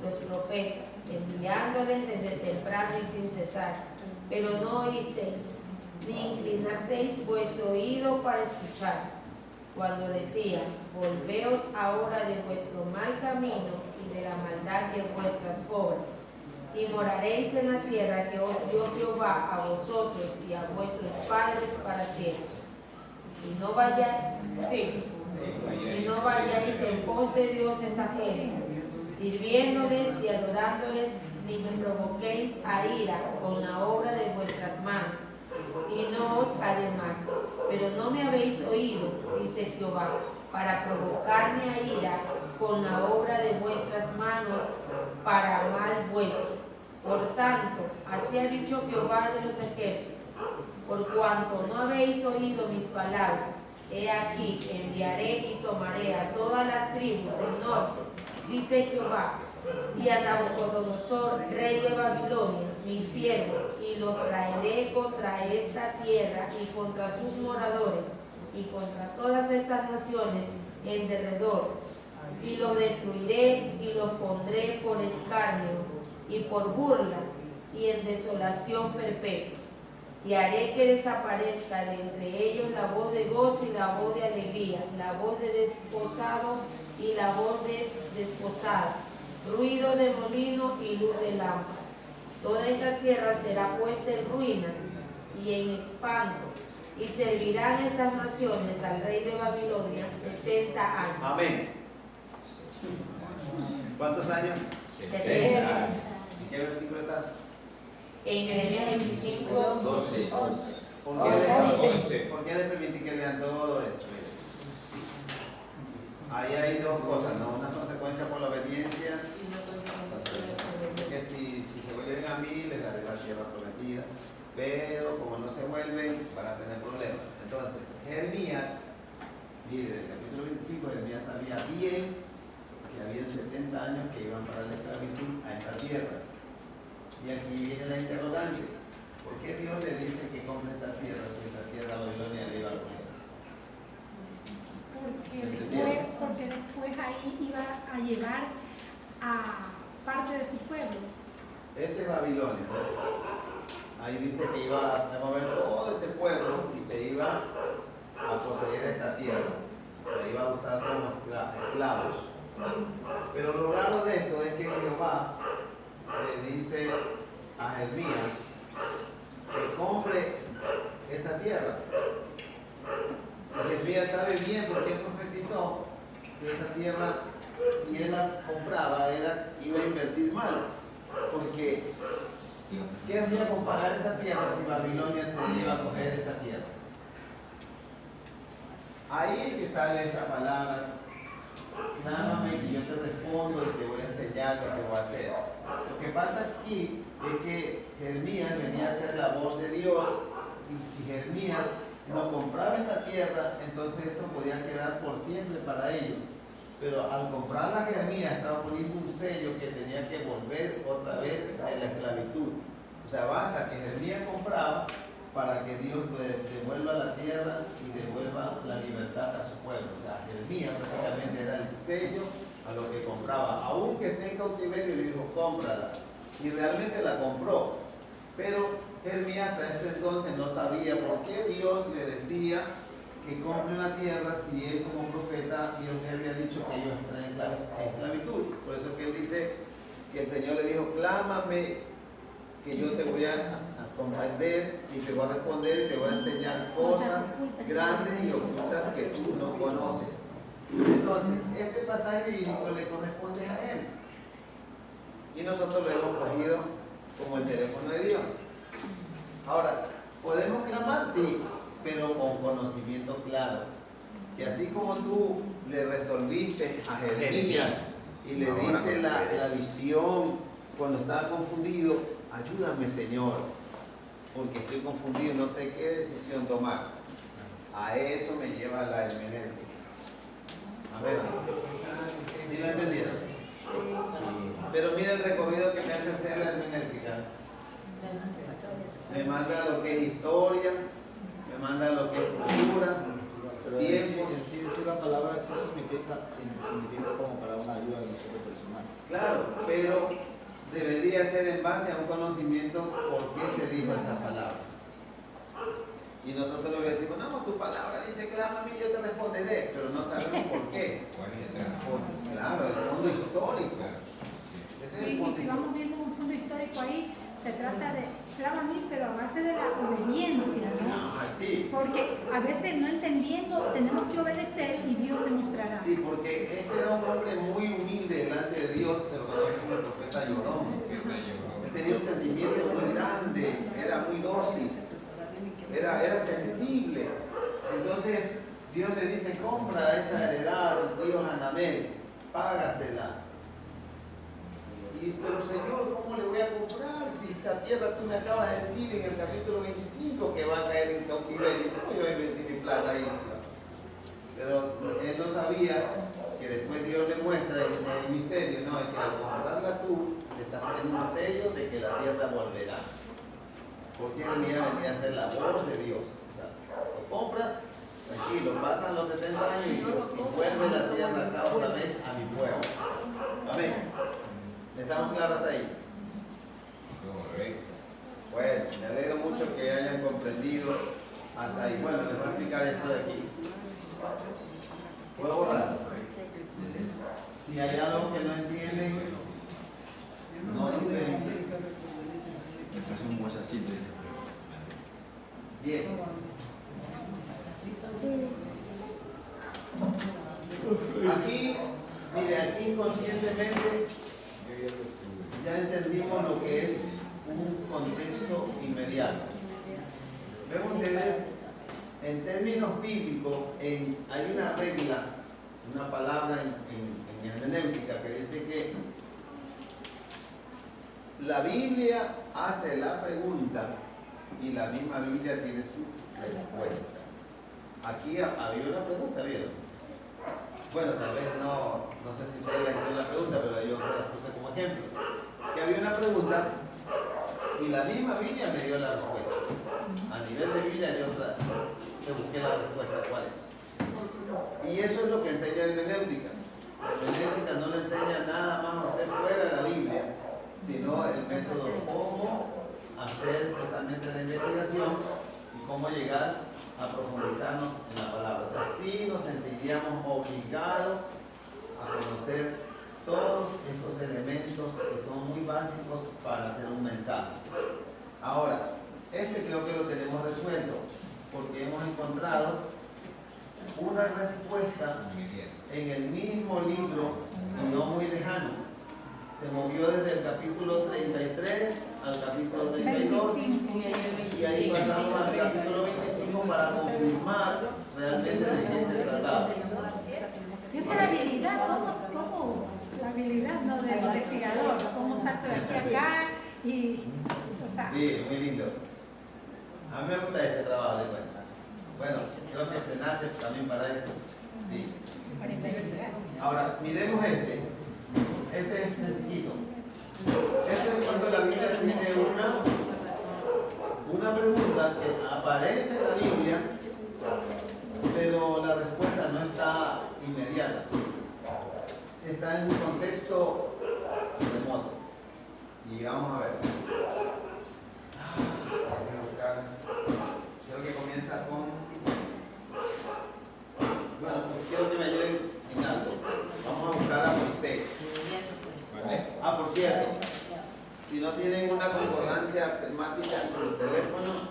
los profetas, enviándoles desde temprano y sin cesar, pero no oísteis, ni inclinasteis vuestro oído para escuchar, cuando decía, volveos ahora de vuestro mal camino y de la maldad de vuestras obras, y moraréis en la tierra que os dio Jehová a vosotros y a vuestros padres para siempre. Y no vayáis en pos de dioses ajenos, sirviéndoles y adorándoles, ni me provoquéis a ira con la obra de vuestras manos, y no os haré mal. Pero no me habéis oído, dice Jehová, para provocarme a ira con la obra de vuestras manos, para mal vuestro. Por tanto, así ha dicho Jehová de los ejércitos, por cuanto no habéis oído mis palabras, he aquí enviaré y tomaré a todas las tribus del norte, dice Jehová, y a Nabucodonosor, rey de Babilonia, mi siervo, y los traeré contra esta tierra y contra sus moradores, y contra todas estas naciones en derredor, y los destruiré y los pondré por escarnio y por burla y en desolación perpetua. Y haré que desaparezca de entre ellos la voz de gozo y la voz de alegría, la voz de desposado y la voz de desposada, ruido de molino y luz de lámpara. Toda esta tierra será puesta en ruinas y en espanto, y servirán estas naciones al rey de Babilonia 70 años. Amén. ¿Cuántos años? 70 años. ¿Y qué versículo está? En Jeremías 25, 12. ¿Por qué le permití que lean todo esto? Ahí hay dos cosas, ¿no? Una consecuencia por la obediencia. Dice que si se vuelven a mí, les daré la tierra prometida. Pero como no se vuelven, van a tener problemas. Entonces, Jeremías, mire, del capítulo 25, Jeremías sabía bien que había 70 años que iban para la esclavitud a esta tierra. Y aquí viene la interrogante. ¿Por qué Dios le dice que compre esta tierra si esta tierra Babilonia le iba a comer? Porque después ahí iba a llevar a parte de su pueblo. Este es Babilonia, ¿no? Ahí dice que iba a mover todo ese pueblo y se iba a poseer esta tierra. Se iba a usar como esclavos. Pero lo raro de esto es que Jehová le dice a Jeremías que compre esa tierra. Y Jeremías sabe bien porque él profetizó que esa tierra, si él la compraba, iba a invertir mal. Porque, ¿qué hacía con pagar esa tierra si Babilonia se iba a coger esa tierra? Ahí es que sale esta palabra: clámame y yo te respondo y te voy a enseñar lo que voy a hacer. Lo que pasa aquí es que Jeremías venía a ser la voz de Dios, y si Jeremías no compraba esta tierra, entonces esto podía quedar por siempre para ellos. Pero al comprarla Jeremías estaba poniendo un sello que tenía que volver otra vez de la esclavitud. O sea, basta que Jeremías compraba para que Dios devuelva la tierra y devuelva la libertad a su pueblo. O sea, Jeremías prácticamente era el sello a lo que compraba. Aunque esté en cautiverio, le dijo, cómprala. Y realmente la compró. Pero Jeremías hasta este entonces no sabía por qué Dios le decía que compre la tierra si él como profeta, Dios le había dicho que ellos están en esclavitud. Por eso que él dice que el Señor le dijo, clámame que yo te voy a comprender y te voy a responder y te voy a enseñar cosas grandes y ocultas que tú no conoces. Entonces, este pasaje bíblico le corresponde a él. Y nosotros lo hemos cogido como el teléfono de Dios. Ahora, ¿podemos clamar? Sí, pero con conocimiento claro. Que así como tú le resolviste a Jeremías y le diste la visión cuando estaba confundido, ayúdame, Señor, porque estoy confundido, no sé qué decisión tomar. A eso me lleva la hermenéutica. A ver, ¿sí lo entendieron? Pero mira el recorrido que me hace hacer la hermenéutica. Me manda lo que es historia, me manda lo que es cultura, tiempo. En sí decir la palabra sí significa como para una ayuda de nosotros personal. Claro, pero debería ser en base a un conocimiento por qué se dijo esa palabra. Y nosotros lo que decimos, no, tu palabra dice, clama a mí, yo te responderé, pero no sabemos por qué. ¿Cuál es el trasfondo? Claro, el fondo histórico. Claro, sí. Ese es el Y fondo si histórico. vamos viendo un fondo histórico ahí, se trata de, clama a mí, pero a base de la obediencia, ¿no? Así. Porque a veces no entendiendo, tenemos que obedecer y Dios se mostrará. Sí, porque este era un hombre muy humilde delante de Dios, se lo conoce como el profeta Llorón. Él tenía un sentimiento muy grande, era muy dócil, era sensible. Entonces Dios le dice, compra esa heredad, Dios Anabel, págasela. Y, pero Señor, ¿cómo le voy a comprar si esta tierra tú me acabas de decir en el capítulo 25 que va a caer en cautiverio? ¿Cómo yo voy a invertir mi plata ahí? Pero él no sabía que después Dios le muestra el misterio, no, es que al comprarla tú, te estás poniendo un sello de que la tierra volverá. Porque Jeremías venía a ser la voz de Dios. O sea, lo compras, tranquilo, pasan los 70 años y vuelve la tierra acá otra vez a mi pueblo. Amén. ¿Estamos claros hasta ahí? Correcto. Bueno, me alegro mucho que hayan comprendido hasta ahí. Bueno, les voy a explicar esto de aquí. ¿Puedo borrar? Si hay algo que no entienden, no entienden. Es un WhatsAppcito. Bien. Aquí, mire, aquí inconscientemente ya entendimos lo que es un contexto inmediato. Ven ustedes, en términos bíblicos, hay una regla, una palabra en hermenéutica que dice que la Biblia hace la pregunta y la misma Biblia tiene su respuesta. Aquí había una pregunta, ¿vieron? Bueno, tal vez no sé si ustedes le hicieron la pregunta, pero yo se la puse como ejemplo. Es que había una pregunta y la misma Biblia me dio la respuesta. A nivel de Biblia yo busqué la respuesta, ¿cuál es? Y eso es lo que enseña el hermenéutica. La hermenéutica no le enseña nada más a usted fuera de la Biblia, sino el método de cómo hacer totalmente la investigación y cómo llegar a profundizarnos en la palabra. O sea, sí nos sentiríamos obligados a conocer todos estos elementos que son muy básicos para hacer un mensaje. Ahora, creo que lo tenemos resuelto porque hemos encontrado una respuesta en el mismo libro y no muy lejano. Se movió desde el capítulo 33 al capítulo 32 y ahí pasamos al capítulo 25 para confirmar realmente de qué se trataba. Esa es la habilidad, ¿cómo? La habilidad, ¿no? Del investigador, cómo salto de aquí a acá y, o sea. Sí, muy lindo. A mí me gusta este trabajo de cuenta. Bueno, creo que se nace también para eso. Sí. Ahora, miremos este. Este es sencillito. Esto es cuando la Biblia tiene una pregunta que aparece en la Biblia, pero la respuesta no está inmediata. Está en un contexto remoto. Y vamos a ver. Déjame buscar. Creo que comienza con. Bueno, quiero que me ayuden en algo. Vamos a buscar a Moisés. Ah, por cierto, si no tienen una concordancia temática en su teléfono,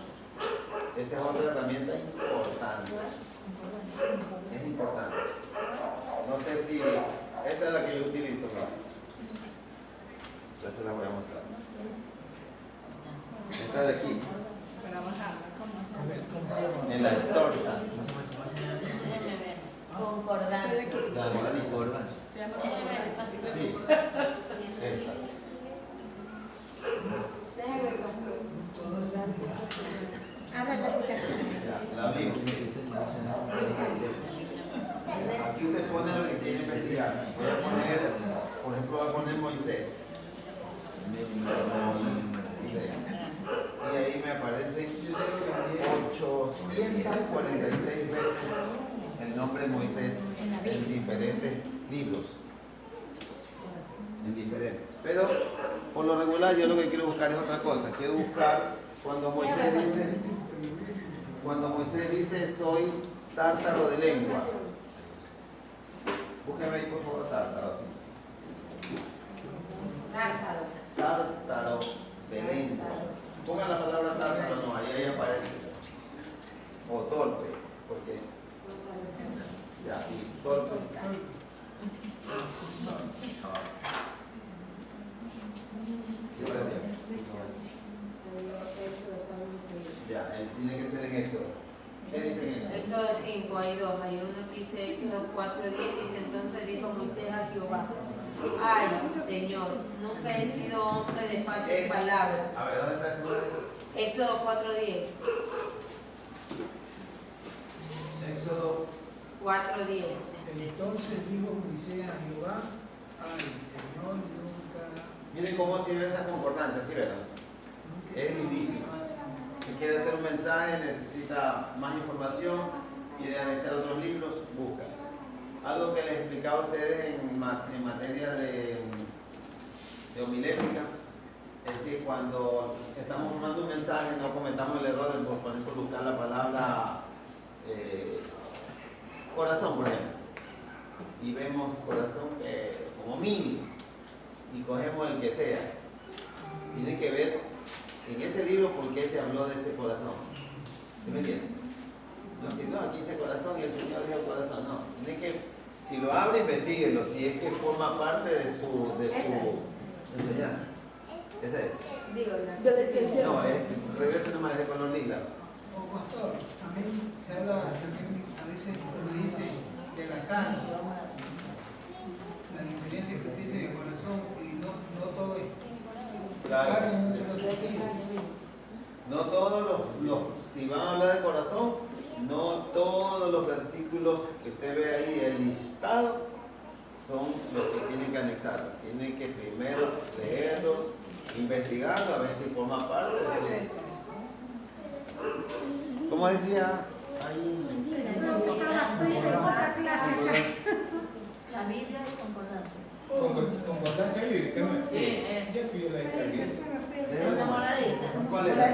esa es otra herramienta importante. Es importante. No sé si esta es la que yo utilizo, ¿no? Ya se la voy a mostrar. Esta de aquí. En la historia. Concordancia. La moradita. Sí. Esta. Déjame ver, pastor. Abra la aplicación. Ya, la abrimos. Aquí usted pone lo que quiere investigar. Voy a poner, por ejemplo, voy a poner Moisés. Y ahí me aparecen 846 veces el nombre Moisés en diferentes libros. En diferentes. Pero Por lo regular yo lo que quiero buscar es otra cosa. Quiero buscar cuando Moisés dice soy tártaro de lengua. Búsqueme ahí por favor tártaro, sí. Tártaro de lengua. Ponga la palabra tártaro, no, ahí aparece. O torpe, porque ya, y torpe. Sí, gracias. Ya, tiene que ser en Éxodo. ¿Qué dice en Éxodo? Éxodo 5, hay dos. Hay uno que dice Éxodo 4:10, dice entonces dijo Moisés a Jehová: ay, Señor, nunca he sido hombre de fácil palabra. A ver, ¿dónde está ese nombre? Éxodo 4:10. Éxodo 4:10. Entonces dijo Moisés a Jehová: ay, Señor, nunca. Miren cómo sirve esa concordancia, ¿sí verdad? Es lindísima. Si quiere hacer un mensaje, necesita más información, quiere anexar otros libros, busca. Algo que les explicaba a ustedes en materia de homilética es que cuando estamos formando un mensaje no cometamos el error de por ejemplo buscar la palabra corazón, por ejemplo, y vemos corazón como mini y cogemos el que sea. Tiene que ver en ese libro por qué se habló de ese corazón. ¿Sí me entienden? No, aquí dice corazón y el Señor dijo corazón. No, tiene que, si lo abre, investiguenlo, si es que forma parte de su enseñanza. Esa es. No, regrese nomás, es de color lila. Pastor, también se habla, a veces cuando dice de la carne, la diferencia que usted dice de corazón y no todo es Claro. carne en un solo sentido. No todos si van a hablar de corazón, no todos los versículos que usted ve ahí, el listado, son los que tienen que anexar. Tienen que primero leerlos, investigarlos, a ver si forma parte de su... ¿Cómo decía? Ahí... otra clase acá. La Biblia de concordancia. Concordancia bíblica, ¿no? Sí, es. Yo fui a la Biblia. Enamoradita. ¿Cuál es? Claro,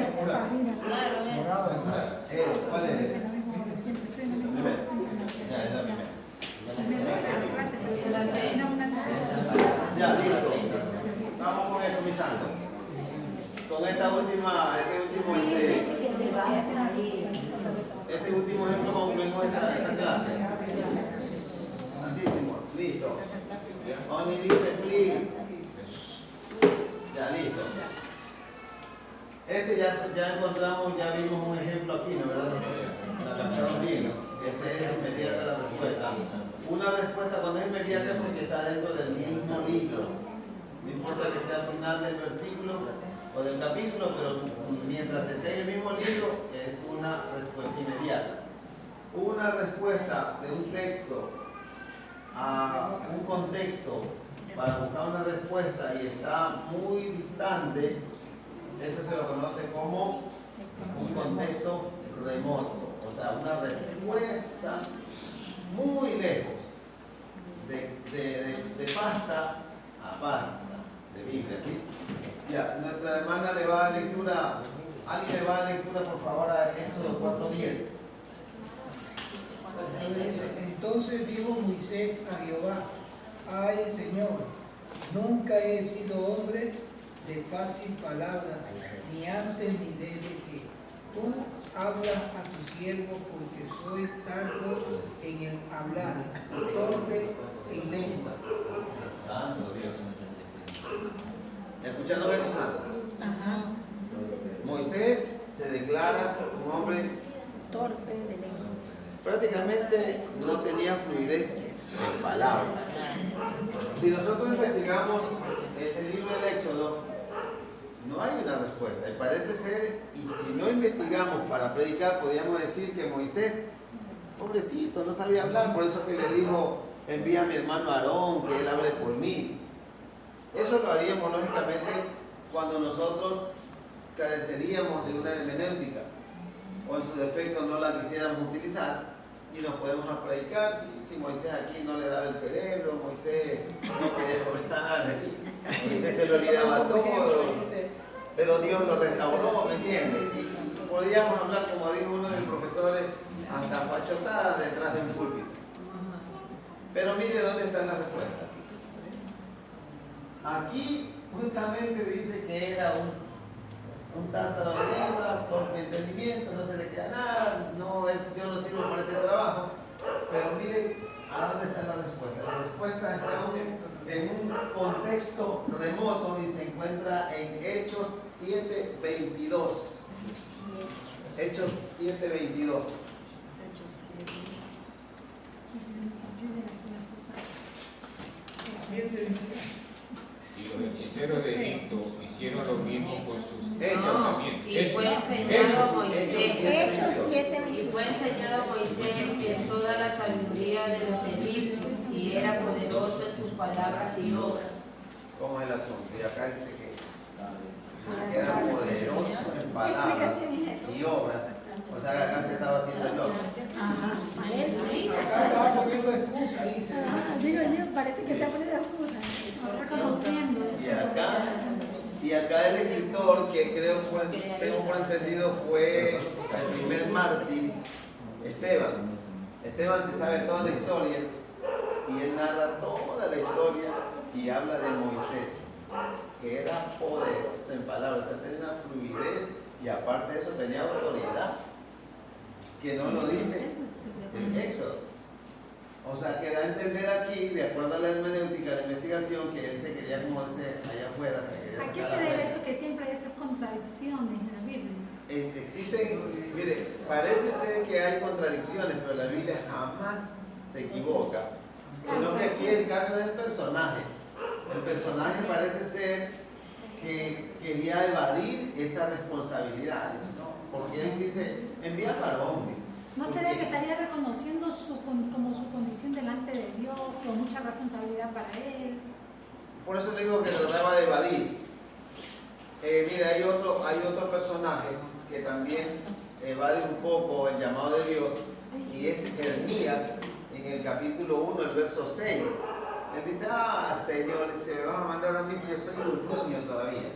es. ¿Cuál es? Primera. Ya, es la primera. Ya, listo. Vamos con eso, mi santo. Con este último ejemplo concluimos esta clase. Santísimos, listo. Only dice please. Ya, listo. Ya encontramos, ya vimos un ejemplo aquí, ¿no verdad? La captaron bien. Ese es inmediata la respuesta. Una respuesta cuando es inmediata es porque está dentro del mismo libro. No importa que esté al final del versículo o del capítulo, pero mientras esté en el mismo libro es una respuesta inmediata. Una respuesta de un texto a un contexto para buscar una respuesta y está muy distante, eso se lo conoce como un contexto remoto, o sea, una respuesta muy lejos, de pasta a pasta, de Biblia, ¿sí? Ya, nuestra hermana le va a lectura, alguien le va a lectura por favor a Éxodo 4:10. Entonces dijo Moisés a Jehová: ay, Señor, nunca he sido hombre de fácil palabra, ni antes ni desde que tú hablas a tu siervo, porque soy tardo en el hablar y torpe en lengua. Santo Dios. ¿Escuchando eso, Santo? Ajá. Moisés se declara un hombre Torpe de lengua. prácticamente no tenía fluidez en palabras. Si nosotros investigamos ese libro del Éxodo, no hay una respuesta. Y parece ser, y si no investigamos para predicar, podríamos decir que Moisés, pobrecito, no sabía hablar, por eso que le dijo, envía a mi hermano Aarón, que él hable por mí. Eso lo haríamos lógicamente cuando nosotros careceríamos de una hermenéutica, o en su defecto no la quisiéramos utilizar, y nos podemos a predicar si Moisés aquí no le daba el cerebro, Moisés no podía conectar aquí. Moisés se le olvidaba todo, pero Dios lo restauró, ¿me entiendes? Y podríamos hablar, como dijo uno de mis profesores, hasta fachotadas detrás de un púlpito. Pero mire dónde está la respuesta. Aquí justamente dice que era un tártaro de lengua, torpe entendimiento, no se le queda nada, no, yo no sirvo para este trabajo. Pero mire a dónde está la respuesta. La respuesta está en un contexto remoto y se encuentra en Hechos 7:22. Hechos 7:22. Y los hechiceros de Egipto hicieron lo mismo con sus Hechos. también. Y fue enseñado a Moisés. Hechos 7. Y fue enseñado a Moisés en toda la sabiduría de los egipcios, y era poderoso en sus palabras y obras. ¿Cómo es el asunto? Y acá dice que era poderoso en palabras y obras. O sea, que acá se estaba haciendo el loco. Ajá, parece. Acá estaba poniendo excusa ahí. Digo yo, parece que está poniendo excusas. Reconociendo. Y acá el escritor, que tengo por entendido fue el primer mártir, Esteban. Esteban se sabe toda la historia y él narra toda la historia y habla de Moisés, que era poderoso en palabras, o sea, tenía una fluidez y aparte de eso tenía autoridad, que no lo dice el Éxodo. O sea, que da a entender aquí, de acuerdo a la hermenéutica, la investigación, que él se quería, como dice allá afuera, se quería ¿A qué sacar se debe afuera. eso que siempre hay esas contradicciones en la Biblia? Existen, mire, parece ser que hay contradicciones, pero la Biblia jamás se equivoca, sino que aquí el caso del personaje. El personaje parece ser que quería evadir esa responsabilidad, ¿no? Porque él dice, envía varón, dice. ¿No será que estaría reconociendo como su condición delante de Dios, con mucha responsabilidad para él? Por eso le digo que trataba de evadir. Mire, hay otro personaje que también evade un poco el llamado de Dios, y es Jeremías en el capítulo 1, el verso 6. Él dice, Señor, dice, me vas a mandar a mí si yo soy un niño todavía.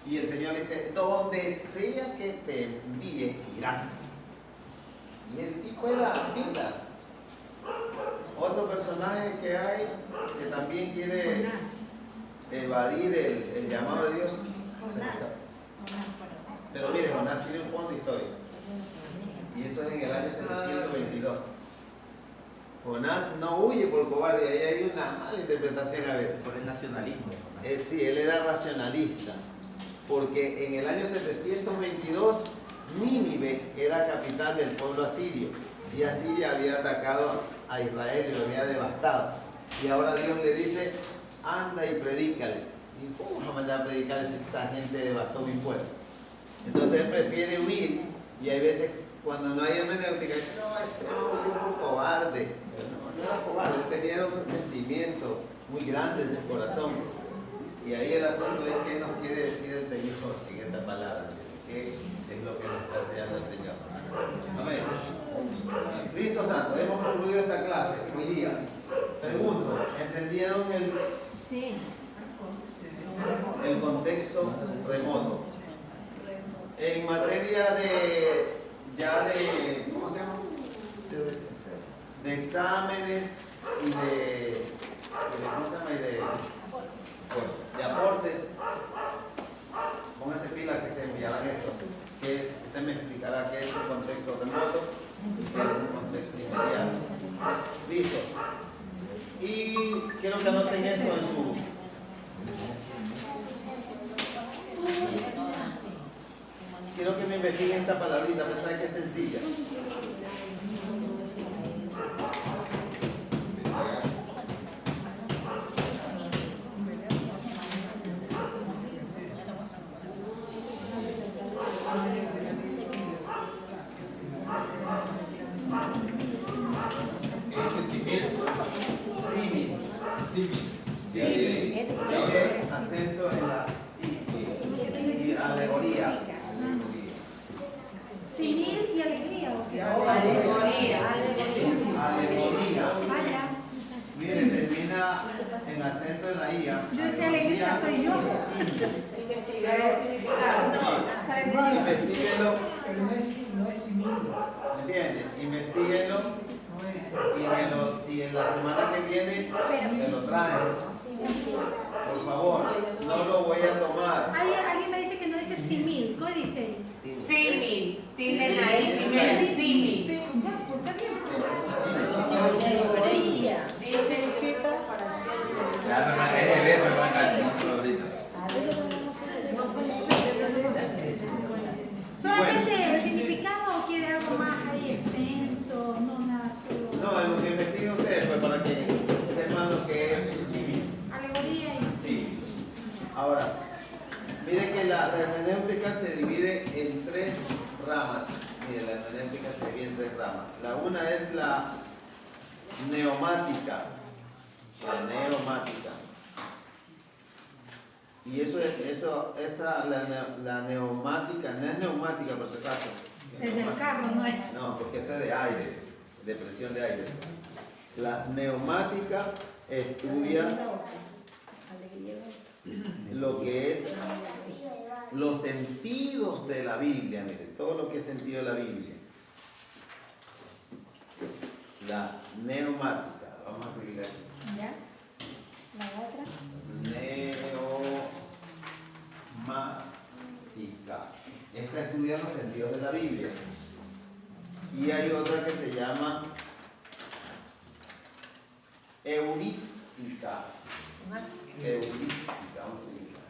Y el Señor le dice, donde sea que te envíe, irás. Y el tipo era vida. Otro personaje que hay que también quiere evadir el llamado de Dios. Pero mire, Jonás tiene un fondo histórico. Y eso es en el año 722. Jonás no huye por cobarde, ahí hay una mala interpretación a veces. Por el nacionalismo. Sí, él era racionalista. Porque en el año 722 Nínive era capital del pueblo asirio, y Asiria había atacado a Israel y lo había devastado. Y ahora Dios le dice, anda y predícales. ¿Y cómo vas a mandar a predicarles si esta gente devastó mi pueblo? Entonces él prefiere huir, y hay veces cuando no hay hermenéutica, dice, no, ese no, yo por cobarde. Pero no era cobarde, tenía un sentimiento muy grande en su corazón. Y ahí el asunto es qué nos quiere decir el Señor en esa palabra. ¿Qué es lo que nos está enseñando el Señor? Amén. Cristo Santo, hemos concluido esta clase hoy día. Pregunto, ¿entendieron el contexto remoto? En materia de ¿cómo se llama? De exámenes y ¿cómo se llama? De aportes. Póngase pila que se enviarán estos. Usted me explicará qué es un contexto remoto y qué es un contexto inmediato. Listo. Y quiero que anoten esto en su. Quiero que me investiguen esta palabrita, a pesar de que es sencilla. Tiene acento en la y alegoría. Simil y alegría. Alegoría. Alegoría. Vaya. Mire, termina en acento en la IA. Yo decía alegría, soy yo. Investigar el significado. Investíguenlo, Pero no es simil. ¿me entiendes? Investíguenlo No es. y en la semana que viene me lo traen. Por favor, no lo voy a tomar. Alguien me dice que no dice simil. ¿Qué dice? Símil. Dicen ahí primero símil. Dice comparaciones. Claro, no, es de ver, pero no es ahorita. ¿Solamente el significado o quiere algo más ahí extenso? No, nada, solo No, en lo que investiguen ustedes, pues para que sepan lo que es un símil. alegoría y Sí. Ahora, miren que la hermenéutica se divide en 3 ramas. Miren, la hermenéutica se divide en 3 ramas. La una es la neomática. La neomática. Y la neumática, no es neumática por si acaso. el del carro no es. No, porque eso es de aire, de presión de aire. La neumática estudia lo que es los sentidos de la Biblia, mire, todo lo que es sentido de la Biblia. La neumática, vamos a escribir aquí. ¿Ya? La otra. Neumática. Esta estudia los sentidos de la Biblia. Y hay otra que se llama heurística. Heurística, vamos a explicar.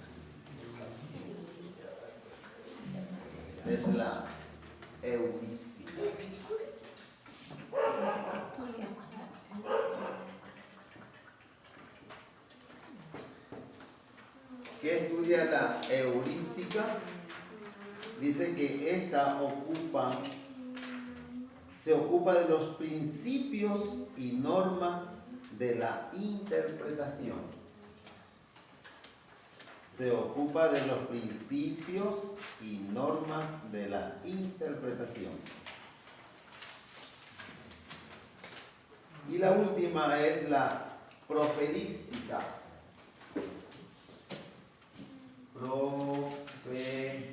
Esta es la heurística. ¿Qué estudia la heurística? Dice que esta se ocupa de los principios y normas de la interpretación. Se ocupa de los principios y normas de la interpretación. Y la última es la profetística. Profetística.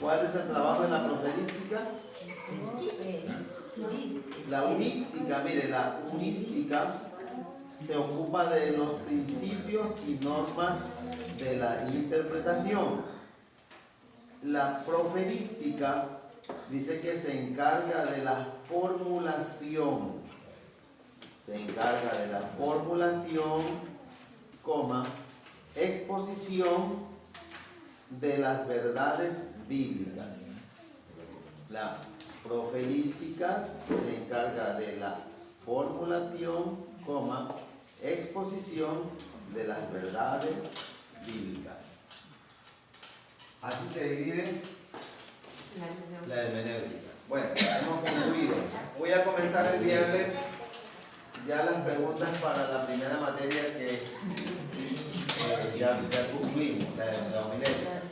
¿Cuál es el trabajo de la profetística? La unística, mire, la unística se ocupa de los principios y normas de la interpretación. La profetística dice que se encarga de la formulación. Se encarga de la formulación, exposición de las verdades bíblicas. La profetística se encarga de la formulación, exposición de las verdades bíblicas. Así se divide la hermenéutica. Bueno, hemos concluido. Voy a comenzar a enviarles ya las preguntas para la primera materia que ya concluimos, la homilética.